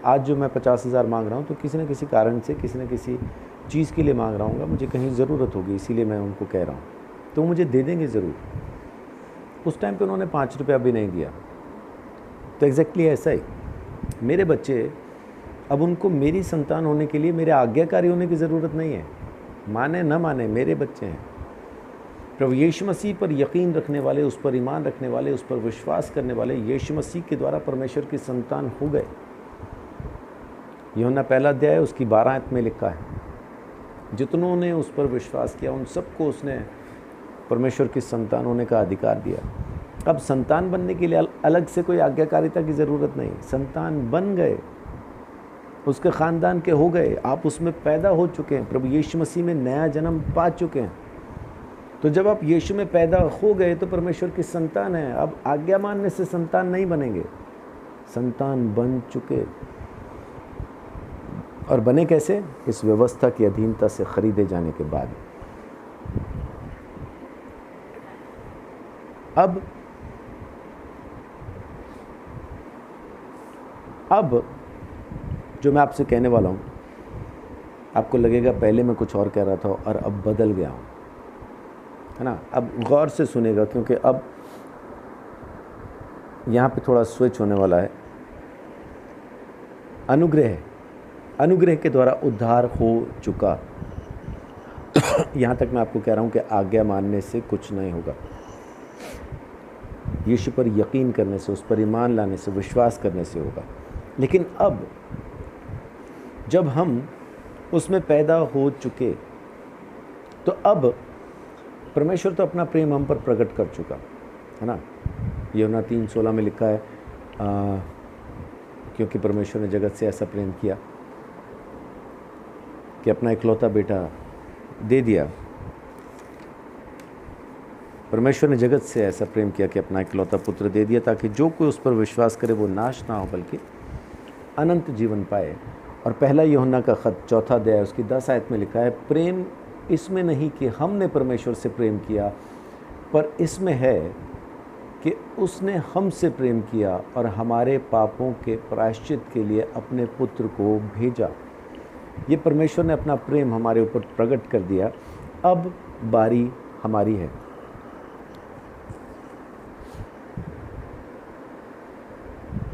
आज जो मैं 50,000 मांग रहा हूँ तो किसी न किसी कारण से, किसी न किसी चीज़ के लिए मांग रहा हूँ, मुझे कहीं ज़रूरत होगी, इसीलिए मैं उनको कह रहा हूँ, तो वो मुझे दे देंगे ज़रूर। उस टाइम पे उन्होंने 5 रुपया भी नहीं दिया। तो एग्जैक्टली ऐसा ही मेरे बच्चे, अब उनको मेरी संतान होने के लिए मेरे आज्ञाकारी होने की ज़रूरत नहीं है, माने न माने मेरे बच्चे हैं। प्रभु यीशु मसीह पर यकीन रखने वाले, उस पर ईमान रखने वाले, उस पर विश्वास करने वाले यीशु मसीह के द्वारा परमेश्वर की संतान हो गए। यूहन्ना 1 अध्याय उसकी 12 आयत में लिखा है, जितनों ने उस पर विश्वास किया उन सबको उसने परमेश्वर की संतान होने का अधिकार दिया। अब संतान बनने के लिए अलग से कोई आज्ञाकारिता की ज़रूरत नहीं, संतान बन गए, उसके ख़ानदान के हो गए, आप उसमें पैदा हो चुके हैं, प्रभु यीशु मसीह में नया जन्म पा चुके हैं। तो जब आप यीशु में पैदा हो गए तो परमेश्वर की संतान है। अब आज्ञा मानने से संतान नहीं बनेंगे, संतान बन चुके। और बने कैसे? इस व्यवस्था की अधीनता से खरीदे जाने के बाद। अब जो मैं आपसे कहने वाला हूँ, आपको लगेगा पहले मैं कुछ और कह रहा था और अब बदल गया हूँ, है ना। अब गौर से सुनेगा, क्योंकि अब यहाँ पे थोड़ा स्विच होने वाला है। अनुग्रह के द्वारा उद्धार हो चुका। यहाँ तक मैं आपको कह रहा हूँ कि आज्ञा मानने से कुछ नहीं होगा, यीशु पर यकीन करने से, उस पर ईमान लाने से, विश्वास करने से होगा। लेकिन अब जब हम उसमें पैदा हो चुके, तो अब परमेश्वर तो अपना प्रेम हम पर प्रकट कर चुका, है ना। यूहन्ना 3:16 में लिखा है, क्योंकि परमेश्वर ने जगत से ऐसा प्रेम किया कि अपना इकलौता बेटा दे दिया। परमेश्वर ने जगत से ऐसा प्रेम किया कि अपना इकलौता पुत्र दे दिया, ताकि जो कोई उस पर विश्वास करे वो नाश ना हो बल्कि अनंत जीवन पाए। और पहला यूहन्ना का खत 4 अध्याय उसकी 10 आयत में लिखा है, प्रेम इसमें नहीं कि हमने परमेश्वर से प्रेम किया, पर इसमें है कि उसने हमसे प्रेम किया और हमारे पापों के प्रायश्चित के लिए अपने पुत्र को भेजा। ये परमेश्वर ने अपना प्रेम हमारे ऊपर प्रकट कर दिया। अब बारी हमारी है।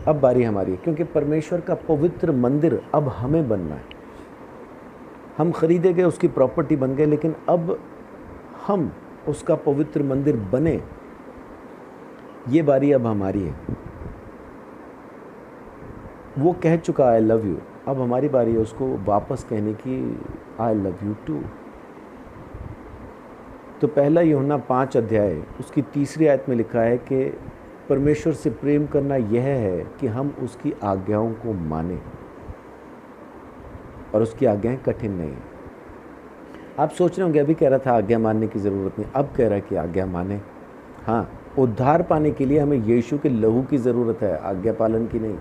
अब बारी हमारी है, क्योंकि परमेश्वर का पवित्र मंदिर अब हमें बनना है। हम खरीदे गए, उसकी प्रॉपर्टी बन गए, लेकिन अब हम उसका पवित्र मंदिर बने, ये बारी अब हमारी है। वो कह चुका आई लव यू, अब हमारी बारी है उसको वापस कहने की, आई लव यू टू। तो पहला यूहन्ना 5 अध्याय उसकी 3 आयत में लिखा है कि परमेश्वर से प्रेम करना यह है कि हम उसकी आज्ञाओं को माने, और उसकी आज्ञाएं कठिन नहीं। आप सोच रहे होंगे अभी कह रहा था आज्ञा मानने की ज़रूरत नहीं, अब कह रहा है कि आज्ञा माने। हाँ, उद्धार पाने के लिए हमें यीशु के लहू की ज़रूरत है, आज्ञा पालन की नहीं।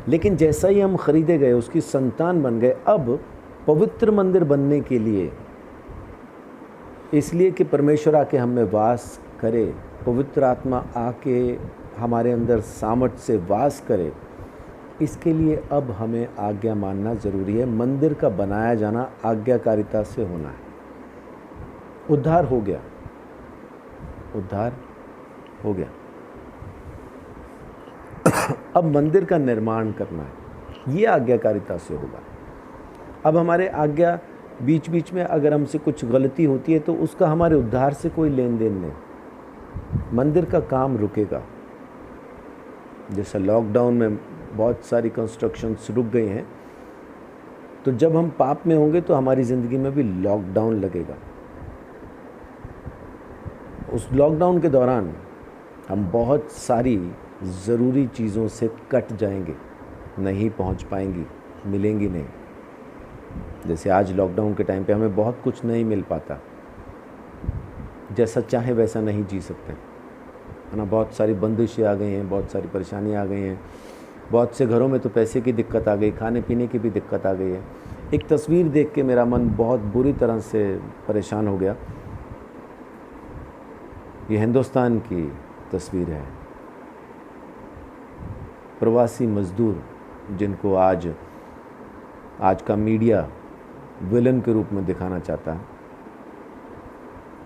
लेकिन जैसा ही हम खरीदे गए, उसकी संतान बन गए, अब पवित्र मंदिर बनने के लिए, इसलिए कि परमेश्वर आके हम में वास करे, पवित्र आत्मा आके हमारे अंदर सामर्थ्य से वास करे, इसके लिए अब हमें आज्ञा मानना ज़रूरी है। मंदिर का बनाया जाना आज्ञाकारिता से होना है। उद्धार हो गया, उद्धार हो गया। अब मंदिर का निर्माण करना है, ये आज्ञाकारिता से होगा। अब हमारे आज्ञा बीच बीच में अगर हमसे कुछ गलती होती है तो उसका हमारे उद्धार से कोई लेन देन नहीं। मंदिर का काम रुकेगा। जैसा लॉकडाउन में बहुत सारी कंस्ट्रक्शंस रुक गई हैं, तो जब हम पाप में होंगे तो हमारी ज़िंदगी में भी लॉकडाउन लगेगा। उस लॉकडाउन के दौरान हम बहुत सारी ज़रूरी चीज़ों से कट जाएंगे, नहीं पहुंच पाएंगी, मिलेंगी नहीं। जैसे आज लॉकडाउन के टाइम पे हमें बहुत कुछ नहीं मिल पाता, जैसा चाहे वैसा नहीं जी सकते, है ना। बहुत सारी बंदिशें आ गई हैं, बहुत सारी परेशानियाँ आ गई हैं। बहुत से घरों में तो पैसे की दिक्कत आ गई, खाने पीने की भी दिक्कत आ गई है। एक तस्वीर देख के मेरा मन बहुत बुरी तरह से परेशान हो गया। ये हिंदुस्तान की तस्वीर है। प्रवासी मजदूर जिनको आज का मीडिया विलन के रूप में दिखाना चाहता है।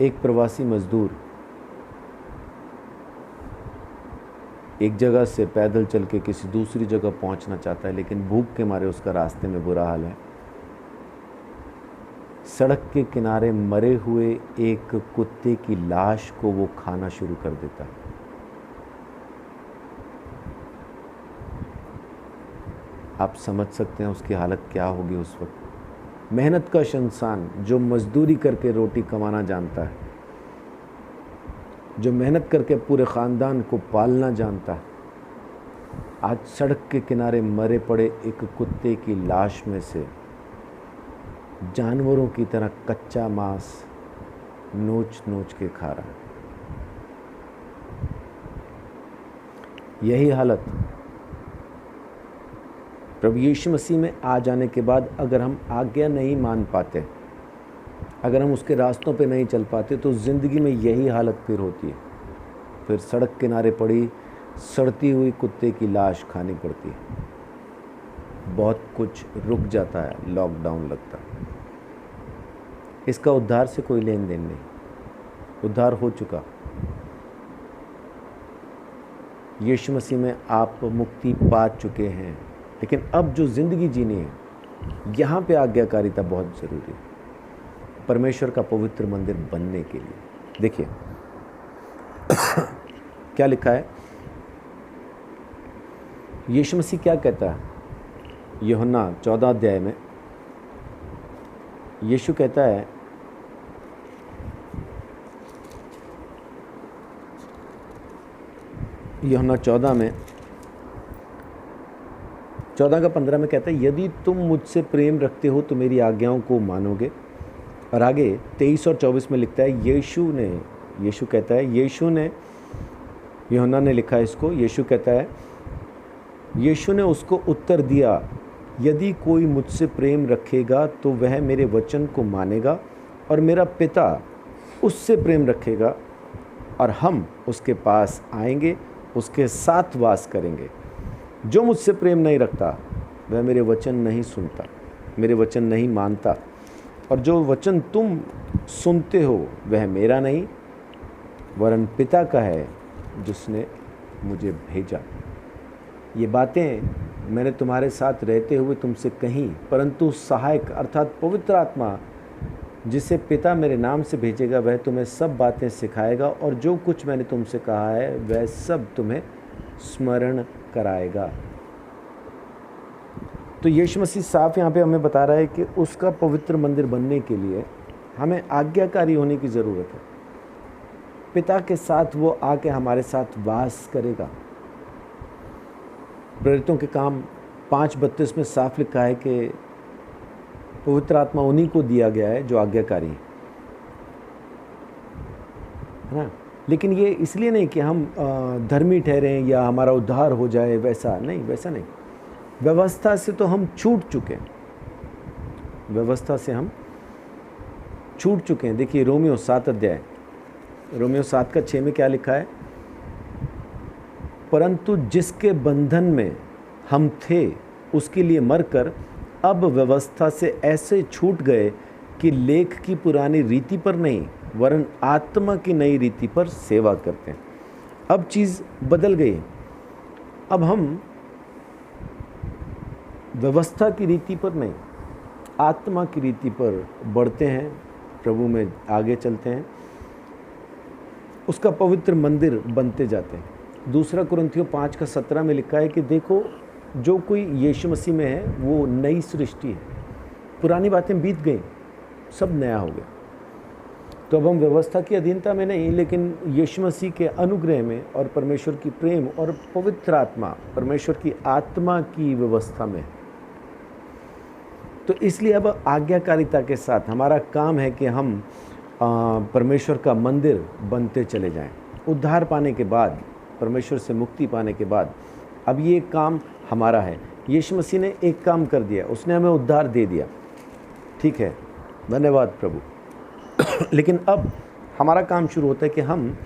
एक प्रवासी मजदूर एक जगह से पैदल चल के किसी दूसरी जगह पहुंचना चाहता है, लेकिन भूख के मारे उसका रास्ते में बुरा हाल है। सड़क के किनारे मरे हुए एक कुत्ते की लाश को वो खाना शुरू कर देता है। आप समझ सकते हैं उसकी हालत क्या होगी उस वक्त। मेहनतकश इंसान जो मजदूरी करके रोटी कमाना जानता है, जो मेहनत करके पूरे ख़ानदान को पालना जानता है, आज सड़क के किनारे मरे पड़े एक कुत्ते की लाश में से जानवरों की तरह कच्चा मांस नोच नोच के खा रहा है। यही हालत प्रभु यीशु मसीह में आ जाने के बाद अगर हम आज्ञा नहीं मान पाते, अगर हम उसके रास्तों पे नहीं चल पाते, तो ज़िंदगी में यही हालत फिर होती है। फिर सड़क किनारे पड़ी सड़ती हुई कुत्ते की लाश खानी पड़ती है। बहुत कुछ रुक जाता है, लॉकडाउन लगता है। इसका उद्धार से कोई लेन देन नहीं, उद्धार हो चुका। यीशु मसीह में आप मुक्ति पा चुके हैं, लेकिन अब जो ज़िंदगी जीनी है, यहाँ पे आज्ञाकारिता बहुत ज़रूरी है परमेश्वर का पवित्र मंदिर बनने के लिए। देखिए क्या लिखा है, यीशु मसीह क्या कहता है यूहन्ना 14 अध्याय में। यीशु कहता है, यूहन्ना 14 में 14 का 15 में कहता है, यदि तुम मुझसे प्रेम रखते हो तो मेरी आज्ञाओं को मानोगे। और आगे 23 और 24 में लिखता है, यीशु कहता है, यूहन्ना ने लिखा है इसको। यीशु कहता है, यीशु ने उसको उत्तर दिया, यदि कोई मुझसे प्रेम रखेगा तो वह मेरे वचन को मानेगा, और मेरा पिता उससे प्रेम रखेगा, और हम उसके पास आएंगे, उसके साथ वास करेंगे। जो मुझसे प्रेम नहीं रखता वह मेरे वचन नहीं सुनता, मेरे वचन नहीं मानता, और जो वचन तुम सुनते हो वह मेरा नहीं वरन पिता का है जिसने मुझे भेजा। ये बातें मैंने तुम्हारे साथ रहते हुए तुमसे कहीं, परंतु सहायक अर्थात पवित्र आत्मा जिसे पिता मेरे नाम से भेजेगा वह तुम्हें सब बातें सिखाएगा, और जो कुछ मैंने तुमसे कहा है वह सब तुम्हें स्मरण कराएगा। तो यीशु मसीह साफ यहाँ पे हमें बता रहा है कि उसका पवित्र मंदिर बनने के लिए हमें आज्ञाकारी होने की ज़रूरत है। पिता के साथ वो आके हमारे साथ वास करेगा। प्रेरितों के काम 5:32 में साफ लिखा है कि पवित्र आत्मा उन्हीं को दिया गया है जो आज्ञाकारी है ना। लेकिन ये इसलिए नहीं कि हम धर्मी ठहरें या हमारा उद्धार हो जाए, वैसा नहीं। व्यवस्था से तो हम छूट चुके हैं, व्यवस्था से हम छूट चुके हैं। देखिए रोमियो 7 अध्याय रोमियो 7:6 में क्या लिखा है? परंतु जिसके बंधन में हम थे उसके लिए मरकर अब व्यवस्था से ऐसे छूट गए कि लेख की पुरानी रीति पर नहीं वरन आत्मा की नई रीति पर सेवा करते हैं। अब चीज़ बदल गई। अब हम व्यवस्था की रीति पर नहीं आत्मा की रीति पर बढ़ते हैं, प्रभु में आगे चलते हैं, उसका पवित्र मंदिर बनते जाते हैं। 2 कुरिन्थियों 5:17 में लिखा है कि देखो जो कोई यीशु मसीह में है वो नई सृष्टि है, पुरानी बातें बीत गई, सब नया हो गया। तो अब हम व्यवस्था की अधीनता में नहीं लेकिन यीशु मसीह के अनुग्रह में और परमेश्वर की प्रेम और पवित्र आत्मा, परमेश्वर की आत्मा की व्यवस्था में। तो इसलिए अब आज्ञाकारिता के साथ हमारा काम है कि हम परमेश्वर का मंदिर बनते चले जाएं। उद्धार पाने के बाद, परमेश्वर से मुक्ति पाने के बाद अब ये काम हमारा है। यीशु मसीह ने एक काम कर दिया, उसने हमें उद्धार दे दिया, ठीक है, धन्यवाद प्रभु। लेकिन अब हमारा काम शुरू होता है कि हम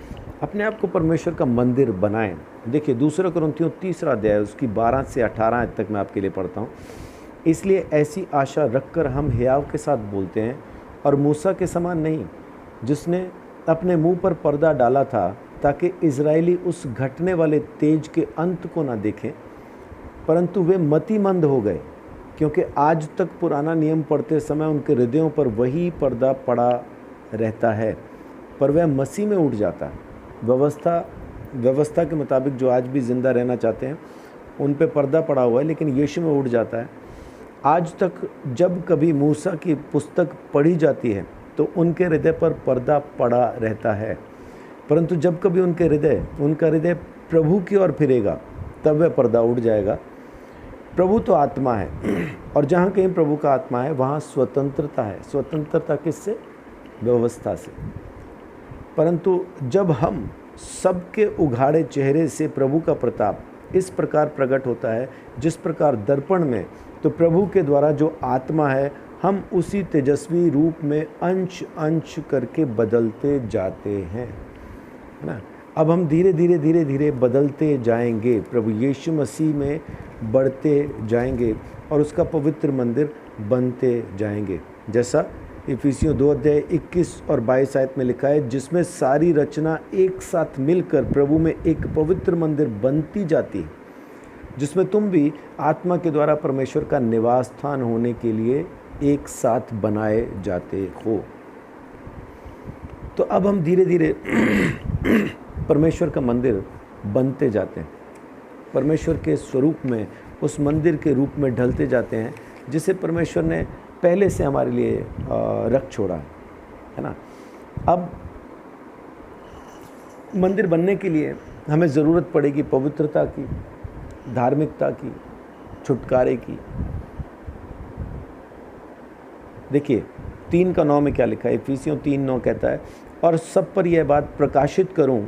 अपने आप को परमेश्वर का मंदिर बनाएं। देखिए 2 कुरिन्थियों 3 अध्याय उसकी 12 से 18 तक मैं आपके लिए पढ़ता हूँ। इसलिए ऐसी आशा रखकर हम हियाव के साथ बोलते हैं और मूसा के समान नहीं, जिसने अपने मुंह पर पर्दा डाला था ताकि इजरायली उस घटने वाले तेज के अंत को ना देखें, परंतु वे मतिमंद हो गए क्योंकि आज तक पुराना नियम पढ़ते समय उनके हृदयों पर वही पर्दा पड़ा रहता है, पर वह मसीह में उठ जाता है। व्यवस्था के मुताबिक जो आज भी ज़िंदा रहना चाहते हैं उन पे पर्दा पड़ा हुआ है, लेकिन यीशु में उठ जाता है। आज तक जब कभी मूसा की पुस्तक पढ़ी जाती है तो उनके हृदय पर पर्दा पड़ा रहता है, परंतु जब कभी उनका हृदय प्रभु की ओर फिरेगा तब वह पर्दा उड़ जाएगा। प्रभु तो आत्मा है और जहाँ कहीं प्रभु का आत्मा है वहाँ स्वतंत्रता है। स्वतंत्रता किससे? व्यवस्था से। परंतु जब हम सबके उघाड़े चेहरे से प्रभु का प्रताप इस प्रकार प्रकट होता है जिस प्रकार दर्पण में, तो प्रभु के द्वारा जो आत्मा है हम उसी तेजस्वी रूप में अंश अंश करके बदलते जाते हैं, है ना। अब हम धीरे धीरे बदलते जाएंगे, प्रभु यीशु मसीह में बढ़ते जाएंगे और उसका पवित्र मंदिर बनते जाएंगे, जैसा इफिसियों 2:21 और 22 में लिखा है, जिसमें सारी रचना एक साथ मिलकर प्रभु में एक पवित्र मंदिर बनती जाती है, जिसमें तुम भी आत्मा के द्वारा परमेश्वर का निवास स्थान होने के लिए एक साथ बनाए जाते हो। तो अब हम धीरे धीरे परमेश्वर का मंदिर बनते जाते हैं, परमेश्वर के स्वरूप में, उस मंदिर के रूप में ढलते जाते हैं जिसे परमेश्वर ने पहले से हमारे लिए रख छोड़ा है ना। अब मंदिर बनने के लिए हमें ज़रूरत पड़ेगी पवित्रता की, धार्मिकता की, छुटकारे की। देखिए 3:9 में क्या लिखा है? इफिसियों 3:9 कहता है, और सब पर यह बात प्रकाशित करूं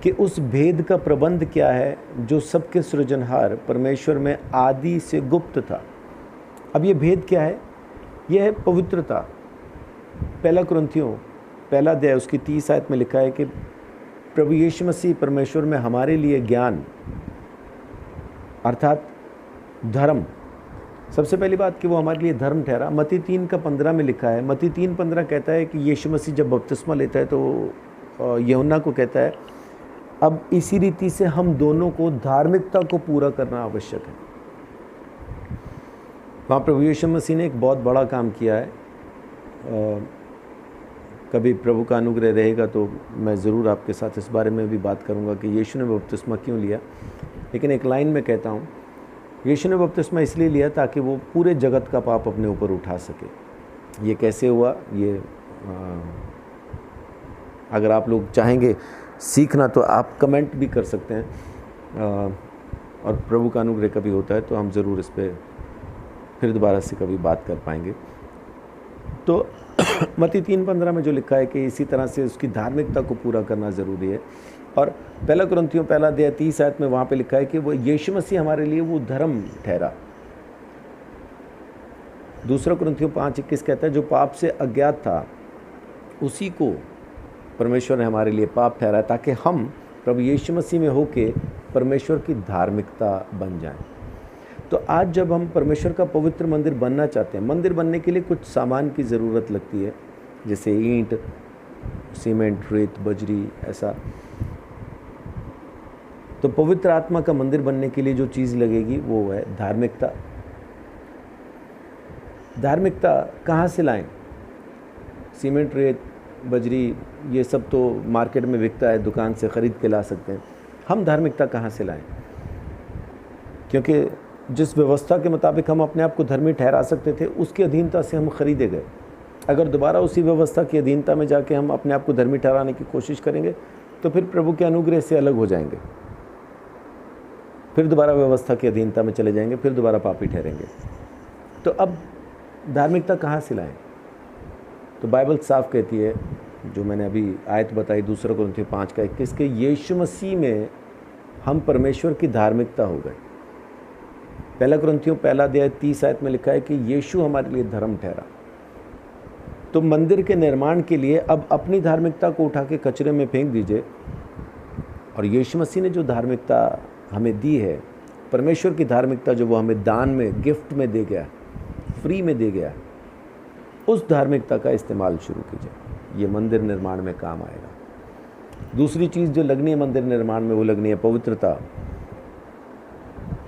कि उस भेद का प्रबंध क्या है जो सबके सृजनहार परमेश्वर में आदि से गुप्त था। अब ये भेद क्या है? यह है पवित्रता। 1 कुरिन्थियों 1 अध्याय उसकी 30 आयत में लिखा है कि प्रभु यीशु मसीह परमेश्वर में हमारे लिए ज्ञान अर्थात धर्म, सबसे पहली बात कि वो हमारे लिए धर्म ठहरा। मत्ती 3:15 में लिखा है, मत्ती 3:15 कहता है कि यीशु मसीह जब बपतिस्मा लेता है तो यूहन्ना को कहता है, अब इसी रीति से हम दोनों को धार्मिकता को पूरा करना आवश्यक है। वहाँ प्रभु यीशु मसीह ने एक बहुत बड़ा काम किया है। कभी प्रभु का अनुग्रह रहेगा तो मैं ज़रूर आपके साथ इस बारे में भी बात करूँगा कि यीशु ने बपतिस्मा क्यों लिया। लेकिन एक लाइन में कहता हूँ, यीशु ने बपतिस्मा इसलिए लिया ताकि वो पूरे जगत का पाप अपने ऊपर उठा सके। ये कैसे हुआ, ये अगर आप लोग चाहेंगे सीखना तो आप कमेंट भी कर सकते हैं, और प्रभु का अनुग्रह कभी होता है तो हम ज़रूर इस पर फिर दोबारा से कभी बात कर पाएंगे। तो मत्ती 3:15 में जो लिखा है कि इसी तरह से उसकी धार्मिकता को पूरा करना ज़रूरी है। और 1 कुरिन्थियों 1 अध्याय 30 आयत में वहाँ पे लिखा है कि वो यीशु मसीह हमारे लिए वो धर्म ठहरा। 2 कुरिन्थियों 5:21 कहता है, जो पाप से अज्ञात था उसी को परमेश्वर ने हमारे लिए पाप ठहराया ताकि हम प्रभु यीशु मसीह में होके परमेश्वर की धार्मिकता बन जाएं। तो आज जब हम परमेश्वर का पवित्र मंदिर बनना चाहते हैं, मंदिर बनने के लिए कुछ सामान की ज़रूरत लगती है, जैसे ईंट, सीमेंट, रेत, बजरी, ऐसा। तो पवित्र आत्मा का मंदिर बनने के लिए जो चीज़ लगेगी वो है धार्मिकता। धार्मिकता कहाँ से लाएं? सीमेंट, रेत, बजरी, ये सब तो मार्केट में बिकता है, दुकान से ख़रीद के ला सकते हैं। हम धार्मिकता कहाँ से लाएं? क्योंकि जिस व्यवस्था के मुताबिक हम अपने आप को धर्मी ठहरा सकते थे, उसकी अधीनता से हम खरीदे गए। अगर दोबारा उसी व्यवस्था की अधीनता में जाके हम अपने आप को धर्मी ठहराने की कोशिश करेंगे तो फिर प्रभु के अनुग्रह से अलग हो जाएंगे, फिर दोबारा व्यवस्था की अधीनता में चले जाएंगे, फिर दोबारा पापी ठहरेंगे। तो अब धार्मिकता कहाँ से लाएं? तो बाइबल साफ कहती है, जो मैंने अभी आयत बताई 2 कुरिन्थियों 5:21 के यीशु मसीह में हम परमेश्वर की धार्मिकता हो गए। 1 कुरिन्थियों 1:30 आयत में लिखा है कि यीशु हमारे लिए धर्म ठहरा। तो मंदिर के निर्माण के लिए अब अपनी धार्मिकता को उठा के कचरे में फेंक दीजिए, और यीशु मसीह ने जो धार्मिकता हमें दी है, परमेश्वर की धार्मिकता जो वो हमें दान में, गिफ्ट में दे गया, फ्री में दे गया, उस धार्मिकता का इस्तेमाल शुरू कीजिए। ये मंदिर निर्माण में काम आएगा। दूसरी चीज़ जो लगनी है मंदिर निर्माण में, वो लगनी है पवित्रता।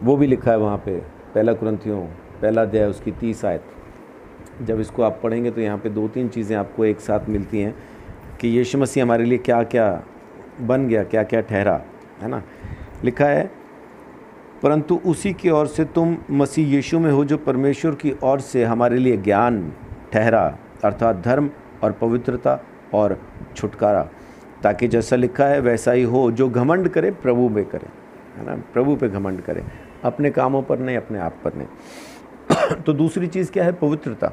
वो भी लिखा है वहाँ पे 1 कुरिन्थियों 1 उसकी 30 आयत। जब इसको आप पढ़ेंगे तो यहाँ पे 2-3 चीज़ें आपको एक साथ मिलती हैं कि यीशु मसीह हमारे लिए क्या क्या बन गया, क्या क्या ठहरा, है ना। लिखा है, परंतु उसी की ओर से तुम मसीह यीशु में हो, जो परमेश्वर की ओर से हमारे लिए ज्ञान ठहरा, अर्थात धर्म और पवित्रता और छुटकारा, ताकि जैसा लिखा है वैसा ही हो, जो घमंड करे प्रभु में करे, है ना। प्रभु पे घमंड करे, अपने कामों पर नहीं, अपने आप पर नहीं। तो दूसरी चीज़ क्या है? पवित्रता।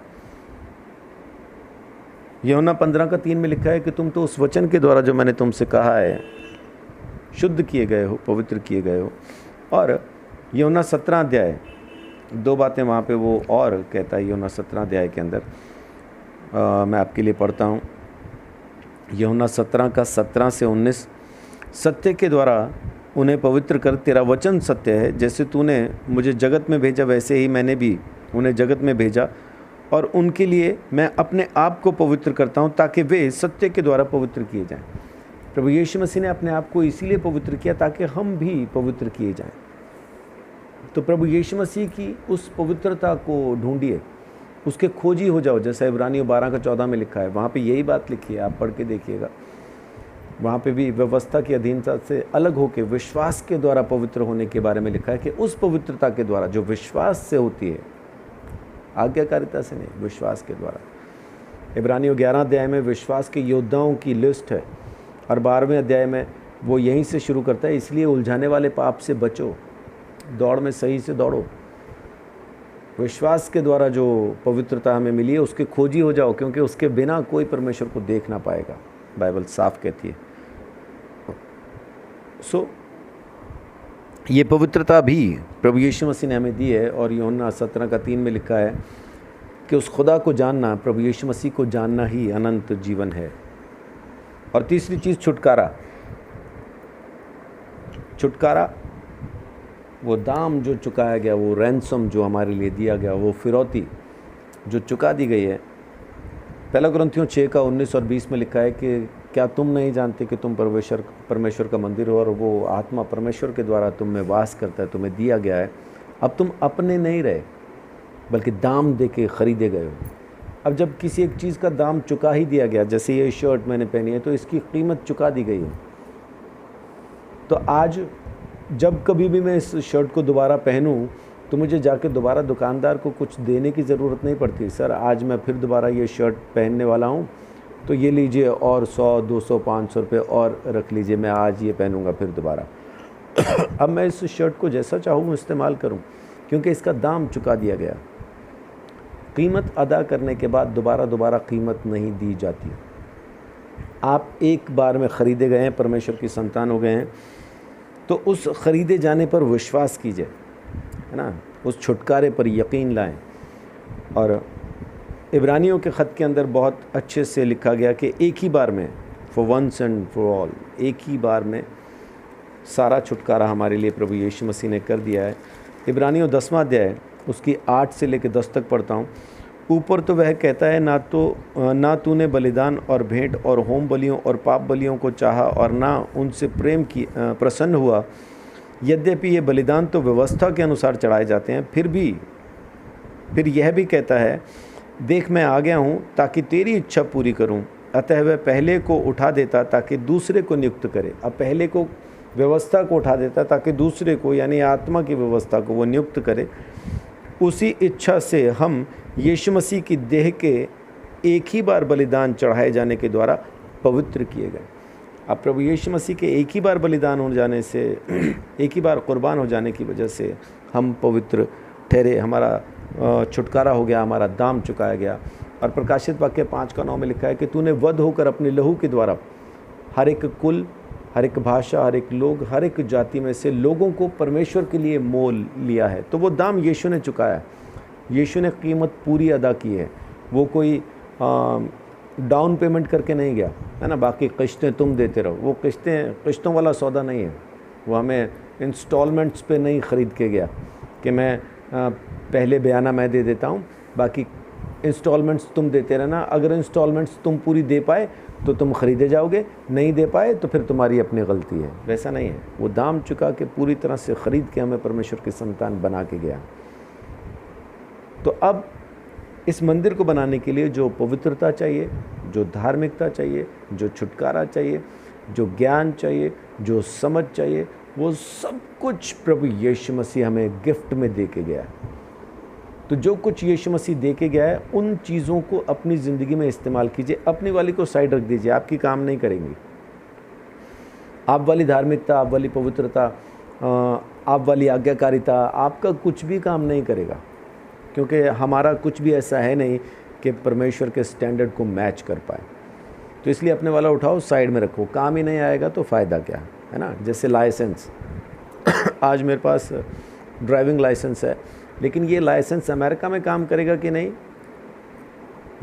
यूहन्ना 15:3 में लिखा है कि तुम तो उस वचन के द्वारा जो मैंने तुमसे कहा है शुद्ध किए गए हो, पवित्र किए गए हो। और यूहन्ना 17 अध्याय 2 बातें वहाँ पे वो और कहता है। यूहन्ना 17 अध्याय के अंदर मैं आपके लिए पढ़ता हूँ। यूहन्ना 17 का 17 से 19, सत्य के द्वारा उन्हें पवित्र कर, तेरा वचन सत्य है। जैसे तूने मुझे जगत में भेजा, वैसे ही मैंने भी उन्हें जगत में भेजा, और उनके लिए मैं अपने आप को पवित्र करता हूँ, ताकि वे सत्य के द्वारा पवित्र किए जाएं। प्रभु यीशु मसीह ने अपने आप को इसीलिए पवित्र किया ताकि हम भी पवित्र किए जाएं। तो प्रभु यीशु मसीह की उस पवित्रता को ढूंढिए, उसके खोजी हो जाओ, जैसा इब्रानियों 12:14 में लिखा है। वहाँ पे यही बात लिखी है, आप पढ़ के देखिएगा। वहाँ पे भी व्यवस्था की अधीनता से अलग होकर विश्वास के द्वारा पवित्र होने के बारे में लिखा है कि उस पवित्रता के द्वारा जो विश्वास से होती है, आज्ञाकारिता से नहीं, विश्वास के द्वारा। इब्रानियों 11 अध्याय में विश्वास के योद्धाओं की लिस्ट है, और 12वें अध्याय में वो यहीं से शुरू करता है, इसलिए उलझाने वाले पाप से बचो, दौड़ में सही से दौड़ो। विश्वास के द्वारा जो पवित्रता हमें मिली है उसके खोजी हो जाओ, क्योंकि उसके बिना कोई परमेश्वर को देख ना पाएगा, बाइबल साफ कहती है। ये पवित्रता भी प्रभु यीशु मसीह ने हमें दी है, और यूहन्ना 17:3 में लिखा है कि उस खुदा को जानना, प्रभु यीशु मसीह को जानना ही अनंत जीवन है। और तीसरी चीज़ छुटकारा। छुटकारा, वो दाम जो चुकाया गया, वो रैंसम जो हमारे लिए दिया गया, वो फिरौती जो चुका दी गई है। 1 कुरिन्थियों 6:19 और 20 में लिखा है कि क्या तुम नहीं जानते कि तुम परमेश्वर का मंदिर हो, और वो आत्मा परमेश्वर के द्वारा तुम में वास करता है, तुम्हें दिया गया है। अब तुम अपने नहीं रहे, बल्कि दाम दे के खरीदे गए हो। अब जब किसी एक चीज़ का दाम चुका ही दिया गया, जैसे ये शर्ट मैंने पहनी है, तो इसकी कीमत चुका दी गई है। तो आज जब कभी भी मैं इस शर्ट को दोबारा पहनूं, तो मुझे जाके दोबारा दुकानदार को कुछ देने की ज़रूरत नहीं पड़ती। सर, आज मैं फिर दोबारा ये शर्ट पहनने वाला हूं, तो ये लीजिए, और 100, 200, 500 रुपये और रख लीजिए, मैं आज ये पहनूंगा फिर दोबारा। अब मैं इस शर्ट को जैसा चाहूँ इस्तेमाल करूँ, क्योंकि इसका दाम चुका दिया गया। कीमत अदा करने के बाद दोबारा कीमत नहीं दी जाती। आप एक बार में ख़रीदे गए हैं, परमेश्वर की संतान हो गए हैं, तो उस ख़रीदे जाने पर विश्वास कीजिए, है ना। उस छुटकारे पर यकीन लाएं। और इब्रानियों के ख़त के अंदर बहुत अच्छे से लिखा गया कि एक ही बार में for once and for all. एक ही बार में सारा छुटकारा हमारे लिए प्रभु यीशु मसीह ने कर दिया है। इब्रानियों 10वां अध्याय उसकी 8 से लेकर 10 तक पढ़ता हूँ। ऊपर तो वह कहता है, ना तूने बलिदान और भेंट और होम बलियों और पाप बलियों को चाहा और ना उनसे प्रेम की प्रसन्न हुआ। यद्यपि ये बलिदान तो व्यवस्था के अनुसार चढ़ाए जाते हैं, फिर यह भी कहता है, देख मैं आ गया हूँ ताकि तेरी इच्छा पूरी करूँ। अतः वह पहले को उठा देता ताकि दूसरे को नियुक्त करे। अब पहले को व्यवस्था को उठा देता ताकि दूसरे को, यानी आत्मा की व्यवस्था को वो नियुक्त करे। उसी इच्छा से हम यीशु मसीह की देह के एक ही बार बलिदान चढ़ाए जाने के द्वारा पवित्र किए गए। अब प्रभु यीशु मसीह के एक ही बार बलिदान हो जाने से, एक ही बार कुर्बान हो जाने की वजह से हम पवित्र ठहरे, हमारा छुटकारा हो गया, हमारा दाम चुकाया गया। और प्रकाशित वाक्य 5:9 में लिखा है कि तूने वध होकर अपने लहू के द्वारा हर एक कुल, हर एक भाषा, हर एक लोग, हर एक जाति में से लोगों को परमेश्वर के लिए मोल लिया है। तो वो दाम यीशु ने चुकाया, यीशु ने कीमत पूरी अदा की है। वो कोई डाउन पेमेंट करके नहीं गया, है ना, बाकी किस्तें तुम देते रहो। वो किस्तों वाला सौदा नहीं है। वो हमें इंस्टॉलमेंट्स पे नहीं ख़रीद के गया कि मैं पहले बयाना मैं दे देता हूँ, बाकी इंस्टॉलमेंट्स तुम देते रहना। अगर इंस्टॉलमेंट्स तुम पूरी दे पाए तो तुम ख़रीदे जाओगे, नहीं दे पाए तो फिर तुम्हारी अपनी गलती है। वैसा नहीं है। वो दाम चुका के पूरी तरह से ख़रीद के हमें परमेश्वर की संतान बना के गया। तो अब इस मंदिर को बनाने के लिए जो पवित्रता चाहिए, जो धार्मिकता चाहिए, जो छुटकारा चाहिए, जो ज्ञान चाहिए, जो समझ चाहिए, वो सब कुछ प्रभु यीशु मसीह हमें गिफ्ट में दे के गया है। तो जो कुछ यीशु मसीह दे के गया है, उन चीज़ों को अपनी ज़िंदगी में इस्तेमाल कीजिए। अपनी वाली को साइड रख दीजिए, आपकी काम नहीं करेंगी। आप वाली धार्मिकता, आप वाली पवित्रता, आप वाली आज्ञाकारिता आपका कुछ भी काम नहीं करेगा, क्योंकि हमारा कुछ भी ऐसा है नहीं कि परमेश्वर के स्टैंडर्ड को मैच कर पाए। तो इसलिए अपने वाला उठाओ, साइड में रखो। काम ही नहीं आएगा तो फ़ायदा क्या है ना। जैसे लाइसेंस आज मेरे पास ड्राइविंग लाइसेंस है, लेकिन ये लाइसेंस अमेरिका में काम करेगा कि नहीं,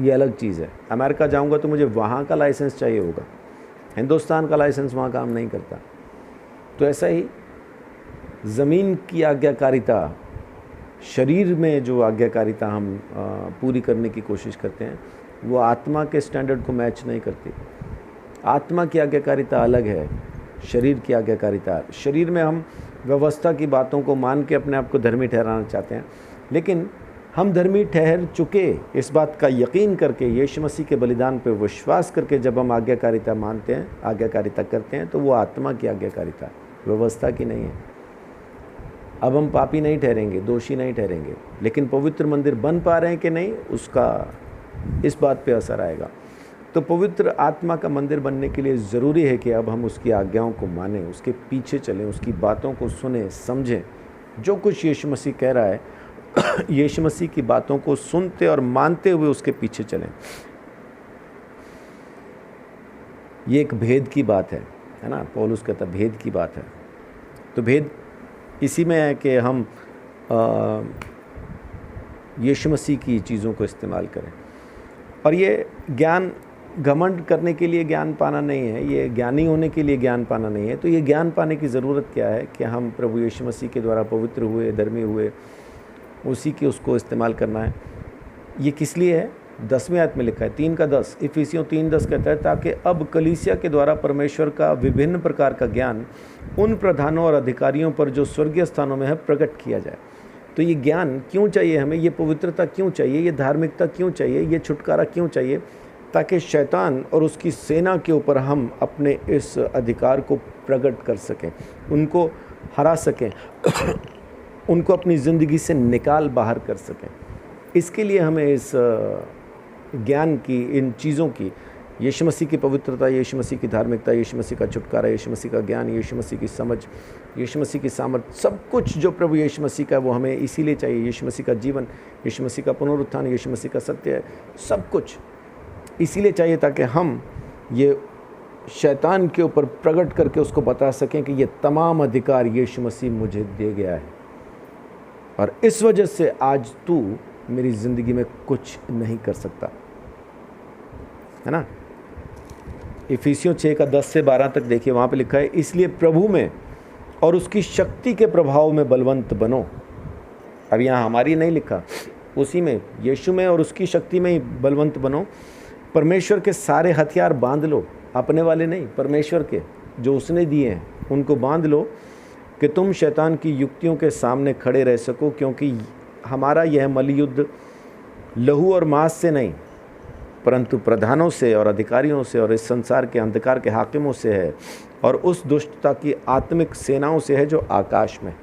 ये अलग चीज़ है। अमेरिका जाऊंगा तो मुझे वहाँ का लाइसेंस चाहिए होगा, हिंदुस्तान का लाइसेंस वहाँ काम नहीं करता। तो ऐसा ही ज़मीन की आज्ञाकारिता, शरीर में जो आज्ञाकारिता हम पूरी करने की कोशिश करते हैं, वो आत्मा के स्टैंडर्ड को मैच नहीं करती। आत्मा की आज्ञाकारिता अलग है, शरीर की आज्ञाकारिता। शरीर में हम व्यवस्था की बातों को मान के अपने आप को धर्मी ठहराना चाहते हैं, लेकिन हम धर्मी ठहर चुके इस बात का यकीन करके, यीशु मसीह के बलिदान पर विश्वास करके जब हम आज्ञाकारिता मानते हैं, आज्ञाकारिता करते हैं, तो वो आत्मा की आज्ञाकारिता, व्यवस्था की नहीं है। अब हम पापी नहीं ठहरेंगे, दोषी नहीं ठहरेंगे, लेकिन पवित्र मंदिर बन पा रहे हैं कि नहीं, उसका इस बात पे असर आएगा। तो पवित्र आत्मा का मंदिर बनने के लिए ज़रूरी है कि अब हम उसकी आज्ञाओं को मानें, उसके पीछे चलें, उसकी बातों को सुनें, समझें। जो कुछ यीशु मसीह कह रहा है, यीशु मसीह की बातों को सुनते और मानते हुए उसके पीछे चलें। ये एक भेद की बात है ना। पौलुस कहता भेद की बात है। तो भेद इसी में है कि हम यीशु मसीह की चीज़ों को इस्तेमाल करें। और ये ज्ञान घमंड करने के लिए ज्ञान पाना नहीं है, ये ज्ञानी होने के लिए ज्ञान पाना नहीं है। तो ये ज्ञान पाने की ज़रूरत क्या है कि हम प्रभु यीशु मसीह के द्वारा पवित्र हुए, धर्मी हुए, उसी के उसको इस्तेमाल करना है। ये किस लिए है? 10वें आयत में लिखा है 3:10, इफिसियों 3:10 कहता है, ताकि अब कलीसिया के द्वारा परमेश्वर का विभिन्न प्रकार का ज्ञान उन प्रधानों और अधिकारियों पर जो स्वर्गीय स्थानों में है प्रकट किया जाए। तो ये ज्ञान क्यों चाहिए हमें? ये पवित्रता क्यों चाहिए? ये धार्मिकता क्यों चाहिए? ये छुटकारा क्यों चाहिए? ताकि शैतान और उसकी सेना के ऊपर हम अपने इस अधिकार को प्रकट कर सकें, उनको हरा सकें, उनको अपनी ज़िंदगी से निकाल बाहर कर सकें। इसके लिए हमें इस ज्ञान की, इन चीज़ों की, यीशु मसीह की पवित्रता, यीशु मसीह की धार्मिकता, यीशु मसीह का छुटकारा, यीशु मसीह का ज्ञान, यीशु मसीह की समझ, यीशु मसीह की सामर्थ, सब कुछ जो प्रभु यीशु मसीह का, वो हमें इसीलिए चाहिए। यीशु मसीह का जीवन, यीशु मसीह का पुनरुत्थान, यीशु मसीह का सत्य, सब कुछ इसीलिए चाहिए ताकि हम ये शैतान के ऊपर प्रकट करके उसको बता सकें कि ये तमाम अधिकार यीशु मसीह मुझे दे गया है, और इस वजह से आज तू मेरी ज़िंदगी में कुछ नहीं कर सकता, है ना। इफिसियों 6 का 10 से 12 तक देखिए, वहाँ पे लिखा है, इसलिए प्रभु में और उसकी शक्ति के प्रभाव में बलवंत बनो। अब यहाँ हमारी नहीं लिखा, उसी में यीशु में और उसकी शक्ति में ही बलवंत बनो। परमेश्वर के सारे हथियार बांध लो, अपने वाले नहीं, परमेश्वर के जो उसने दिए हैं उनको बांध लो, कि तुम शैतान की युक्तियों के सामने खड़े रह सको, क्योंकि हमारा यह मल्लयुद्ध लहू और मांस से नहीं, परंतु प्रधानों से और अधिकारियों से और इस संसार के अंधकार के हाकिमों से है, और उस दुष्टता की आत्मिक सेनाओं से है जो आकाश में।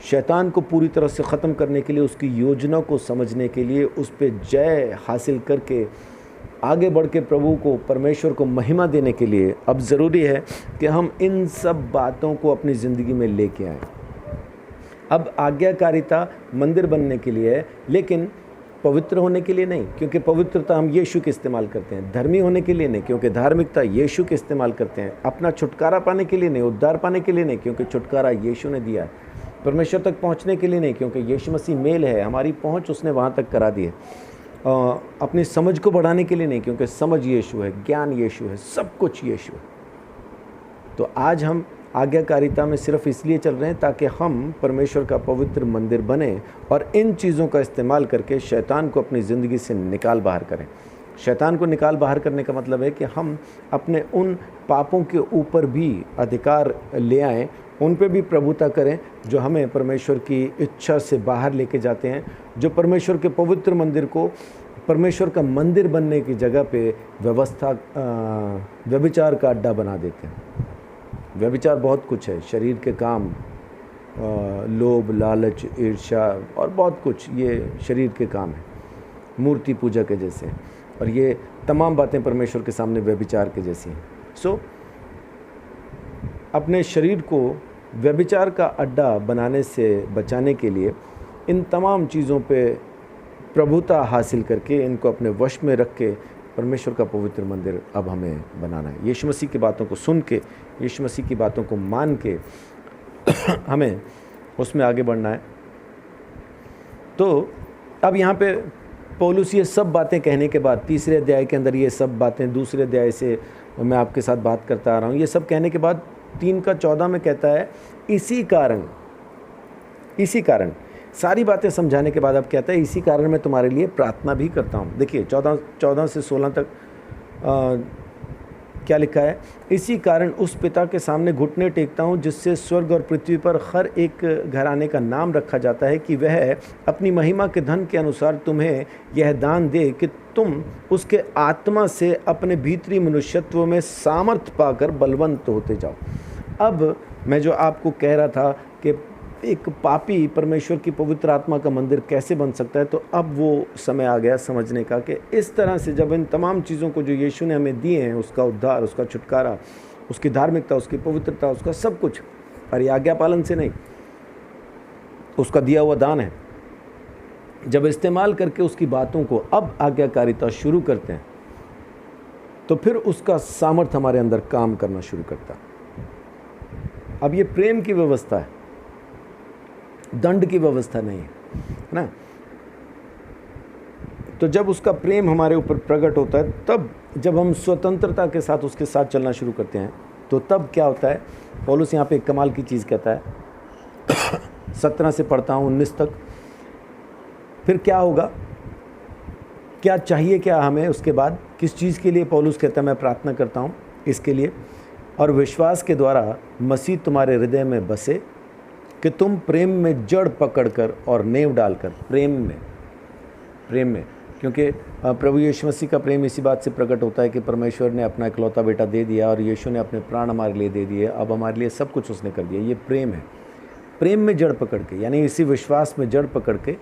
शैतान को पूरी तरह से ख़त्म करने के लिए, उसकी योजना को समझने के लिए, उस पर जय हासिल करके आगे बढ़ के प्रभु को, परमेश्वर को महिमा देने के लिए अब ज़रूरी है कि हम इन सब बातों को अपनी ज़िंदगी में लेके आएँ। अब आज्ञाकारिता मंदिर बनने के लिए है, लेकिन पवित्र होने के लिए नहीं, क्योंकि पवित्रता हम यीशु के इस्तेमाल करते हैं। धर्मी होने के लिए नहीं, क्योंकि धार्मिकता यीशु के इस्तेमाल करते हैं। अपना छुटकारा पाने के लिए नहीं, उद्धार पाने के लिए नहीं, क्योंकि छुटकारा यीशु ने दिया है। परमेश्वर तक पहुंचने के लिए नहीं, क्योंकि यीशु मसीह मेल है, हमारी पहुंच उसने वहां तक करा दी है। अपनी समझ को बढ़ाने के लिए नहीं, क्योंकि समझ यीशु है, ज्ञान यीशु है, सब कुछ यीशु है। तो आज हम आज्ञाकारिता में सिर्फ इसलिए चल रहे हैं ताकि हम परमेश्वर का पवित्र मंदिर बने और इन चीज़ों का इस्तेमाल करके शैतान को अपनी ज़िंदगी से निकाल बाहर करें। शैतान को निकाल बाहर करने का मतलब है कि हम अपने उन पापों के ऊपर भी अधिकार ले आएँ, उन पे भी प्रभुता करें जो हमें परमेश्वर की इच्छा से बाहर लेके जाते हैं, जो परमेश्वर के पवित्र मंदिर को परमेश्वर का मंदिर बनने की जगह पे व्यभिचार का अड्डा बना देते हैं। व्यभिचार बहुत कुछ है, शरीर के काम, लोभ, लालच, ईर्ष्या और बहुत कुछ, ये शरीर के काम है, मूर्ति पूजा के जैसे, और ये तमाम बातें परमेश्वर के सामने व्यभिचार के जैसी हैं। सो अपने शरीर को व्यभिचार का अड्डा बनाने से बचाने के लिए इन तमाम चीज़ों पे प्रभुता हासिल करके, इनको अपने वश में रख के परमेश्वर का पवित्र मंदिर अब हमें बनाना है। यीशु मसीह की बातों को सुन के, यीशु मसीह की बातों को मान के हमें उसमें आगे बढ़ना है। तो अब यहाँ पे पौलुस ये सब बातें कहने के बाद, तीसरे अध्याय के अंदर ये सब बातें, दूसरे अध्याय से मैं आपके साथ बात करता आ रहा हूँ, ये सब कहने के बाद 3 का 14 में कहता है, इसी कारण सारी बातें समझाने के बाद अब कहता है, इसी कारण मैं तुम्हारे लिए प्रार्थना भी करता हूँ। देखिए 14 से 16 तक क्या लिखा है, इसी कारण उस पिता के सामने घुटने टेकता हूँ जिससे स्वर्ग और पृथ्वी पर हर एक घराने का नाम रखा जाता है, कि वह अपनी महिमा के धन के अनुसार तुम्हें यह दान दे कि तुम उसके आत्मा से अपने भीतरी मनुष्यत्व में सामर्थ पाकर बलवंत होते जाओ। अब मैं जो आपको कह रहा था कि एक पापी परमेश्वर की पवित्र आत्मा का मंदिर कैसे बन सकता है, तो अब वो समय आ गया समझने का कि इस तरह से जब इन तमाम चीज़ों को जो यीशु ने हमें दिए हैं, उसका उद्धार, उसका छुटकारा, उसकी धार्मिकता, उसकी पवित्रता, उसका सब कुछ, और ये आज्ञा पालन से नहीं, उसका दिया हुआ दान है, जब इस्तेमाल करके उसकी बातों को अब आज्ञाकारिता शुरू करते हैं, तो फिर उसका सामर्थ्य हमारे अंदर काम करना शुरू करता है। अब ये प्रेम की व्यवस्था है, दंड की व्यवस्था नहीं है ना। तो जब उसका प्रेम हमारे ऊपर प्रकट होता है, तब जब हम स्वतंत्रता के साथ उसके साथ चलना शुरू करते हैं, तो तब क्या होता है, पौलुस यहाँ पे एक कमाल की चीज़ कहता है 17 से पढ़ता हूँ 19 तक। फिर क्या होगा, क्या चाहिए, क्या हमें उसके बाद, किस चीज़ के लिए पौलुस कहता है मैं प्रार्थना करता हूँ इसके लिए, और विश्वास के द्वारा मसीह तुम्हारे हृदय में बसे, कि तुम प्रेम में जड़ पकड़कर और नेव डालकर, प्रेम में, क्योंकि प्रभु यीशु मसीह का प्रेम इसी बात से प्रकट होता है कि परमेश्वर ने अपना इकलौता बेटा दे दिया और यीशु ने अपने प्राण हमारे लिए दे दिए, अब हमारे लिए सब कुछ उसने कर दिया। ये प्रेम है। प्रेम में जड़ पकड़ के, यानी इसी विश्वास में जड़ पकड़ के,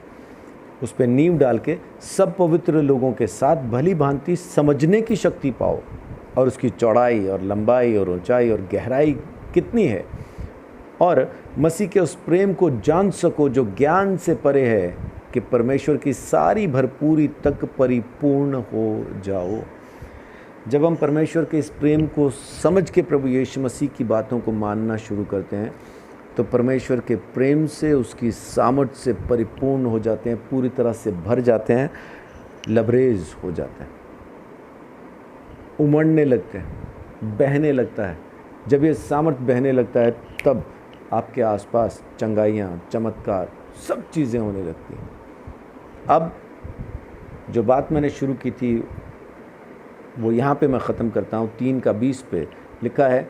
उस पर नींव डाल के सब पवित्र लोगों के साथ भली भांति समझने की शक्ति पाओ, और उसकी चौड़ाई और लंबाई और ऊंचाई और गहराई कितनी है, और मसीह के उस प्रेम को जान सको जो ज्ञान से परे है, कि परमेश्वर की सारी भरपूरी तक परिपूर्ण हो जाओ। जब हम परमेश्वर के इस प्रेम को समझ के प्रभु यीशु मसीह की बातों को मानना शुरू करते हैं, तो परमेश्वर के प्रेम से, उसकी सामर्थ्य से परिपूर्ण हो जाते हैं, पूरी तरह से भर जाते हैं, लबरेज हो जाते हैं। उमड़ने लगते हैं, बहने लगता है। जब ये सामर्थ्य बहने लगता है तब आपके आसपास चंगाइयाँ, चमत्कार, सब चीज़ें होने लगती हैं। अब जो बात मैंने शुरू की थी वो यहाँ पे मैं ख़त्म करता हूँ। 3:20 पे लिखा है,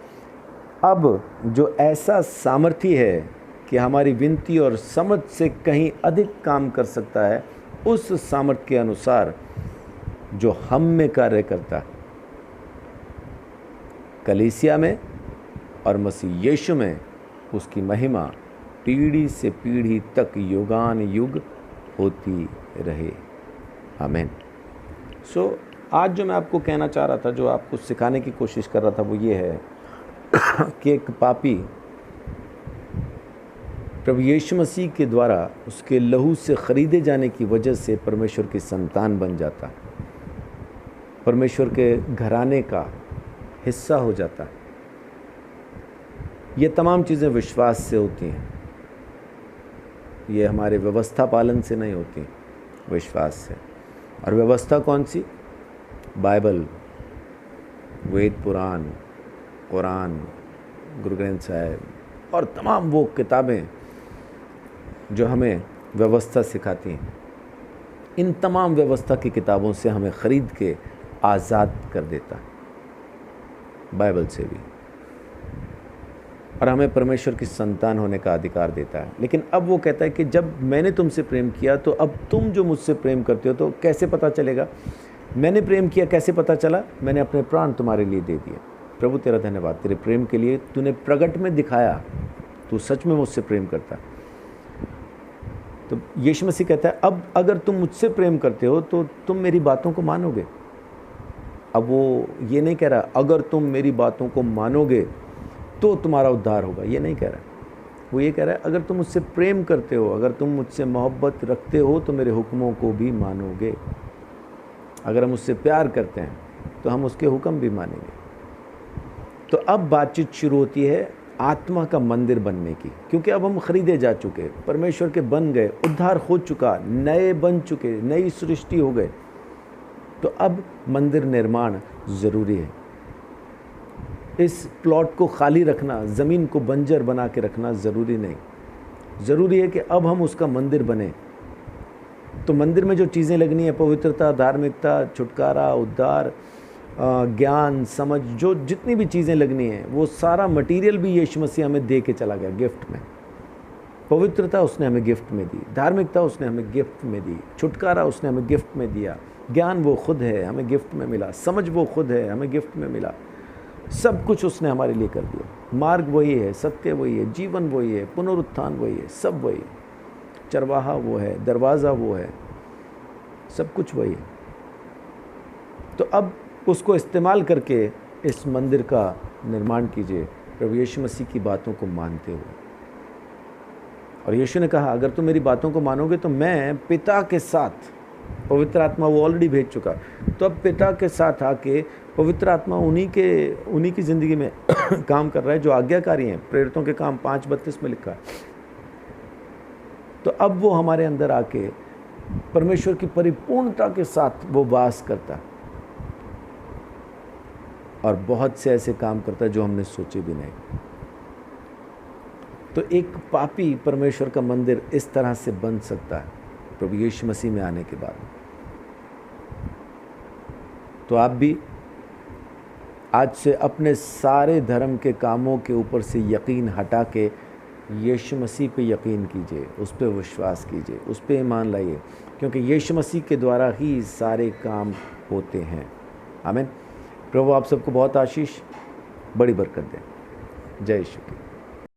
अब जो ऐसा सामर्थ्य है कि हमारी विनती और समझ से कहीं अधिक काम कर सकता है, उस सामर्थ्य के अनुसार जो हम में कार्य करता है, कलीसिया में और मसीह यीशु में उसकी महिमा पीढ़ी से पीढ़ी तक युगान युग होती रहे। आमीन। सो आज जो मैं आपको कहना चाह रहा था, जो आपको सिखाने की कोशिश कर रहा था, वो ये है कि एक पापी प्रभु यीशु मसीह के द्वारा उसके लहू से ख़रीदे जाने की वजह से परमेश्वर की संतान बन जाता, परमेश्वर के घराने का हिस्सा हो जाता है। ये तमाम चीज़ें विश्वास से होती हैं, ये हमारे व्यवस्था पालन से नहीं होती, विश्वास से। और व्यवस्था कौन सी? बाइबल, वेद पुराण, कुरान, गुरु ग्रंथ साहिब और तमाम वो किताबें जो हमें व्यवस्था सिखाती हैं। इन तमाम व्यवस्था की किताबों से हमें ख़रीद के आज़ाद कर देता है, बाइबल से भी, और हमें परमेश्वर की संतान होने का अधिकार देता है। लेकिन अब वो कहता है कि जब मैंने तुमसे प्रेम किया तो अब तुम जो मुझसे प्रेम करते हो, तो कैसे पता चलेगा मैंने प्रेम किया? कैसे पता चला? मैंने अपने प्राण तुम्हारे लिए दे दिए। प्रभु तेरा धन्यवाद, तेरे प्रेम के लिए तूने प्रगट में दिखाया, तू सच में मुझसे प्रेम करता। तो यीशु मसीह कहता है, अब अगर तुम मुझसे प्रेम करते हो तो तुम मेरी बातों को मानोगे। अब वो ये नहीं कह रहा अगर तुम मेरी बातों को मानोगे तो तुम्हारा उद्धार होगा, ये नहीं कह रहा। वो ये कह रहा है अगर तुम मुझसे प्रेम करते हो, अगर तुम मुझसे मोहब्बत रखते हो तो मेरे हुक्मों को भी मानोगे। अगर हम उससे प्यार करते हैं तो हम उसके हुक्म भी मानेंगे। तो अब बातचीत शुरू होती है आत्मा का मंदिर बनने की, क्योंकि अब हम खरीदे जा चुके, परमेश्वर के बन गए, उद्धार हो चुका, नए बन चुके, नई सृष्टि हो गए। तो अब मंदिर निर्माण ज़रूरी है। इस प्लॉट को खाली रखना, ज़मीन को बंजर बना के रखना ज़रूरी नहीं। ज़रूरी है कि अब हम उसका मंदिर बने। तो मंदिर में जो चीज़ें लगनी है, पवित्रता, धार्मिकता, छुटकारा, उद्धार, ज्ञान, समझ, जो जितनी भी चीज़ें लगनी हैं, वो सारा मटेरियल भी यीशु मसीह हमें दे के चला गया गिफ्ट में। पवित्रता उसने हमें गिफ्ट में दी, धार्मिकता उसने हमें गिफ्ट में दी, छुटकारा उसने हमें गिफ्ट में दिया, ज्ञान वो खुद है, हमें गिफ्ट में मिला, समझ वो खुद है, हमें गिफ्ट में मिला। सब कुछ उसने हमारे लिए कर दिया। मार्ग वही है, सत्य वही है, जीवन वही है, पुनरुत्थान वही है, सब वही है। चरवाहा वो है, दरवाज़ा वो है, सब कुछ वही है। तो अब उसको इस्तेमाल करके इस मंदिर का निर्माण कीजिए, प्रभु यीशु मसीह की बातों को मानते हुए। और यीशु ने कहा अगर तुम मेरी बातों को मानोगे तो मैं पिता के साथ, पवित्र आत्मा वो ऑलरेडी भेज चुका, तो अब पिता के साथ आके पवित्र आत्मा उन्हीं की ज़िंदगी में काम कर रहा है जो आज्ञाकारी हैं। प्रेरितों के काम 5:32 में लिखा है। तो अब वो हमारे अंदर आके परमेश्वर की परिपूर्णता के साथ वो वास करता और बहुत से ऐसे काम करता है जो हमने सोचे भी नहीं। तो एक पापी परमेश्वर का मंदिर इस तरह से बन सकता है प्रभु यीशु मसीह में आने के बाद। तो आप भी आज से अपने सारे धर्म के कामों के ऊपर से यकीन हटा के यीशु मसीह पे यकीन कीजिए, उस पर विश्वास कीजिए, उस पर ईमान लाइए, क्योंकि यीशु मसीह के द्वारा ही सारे काम होते हैं। आमीन। प्रभु आप सबको बहुत आशीष, बड़ी बरकत दे। जय यीशु की।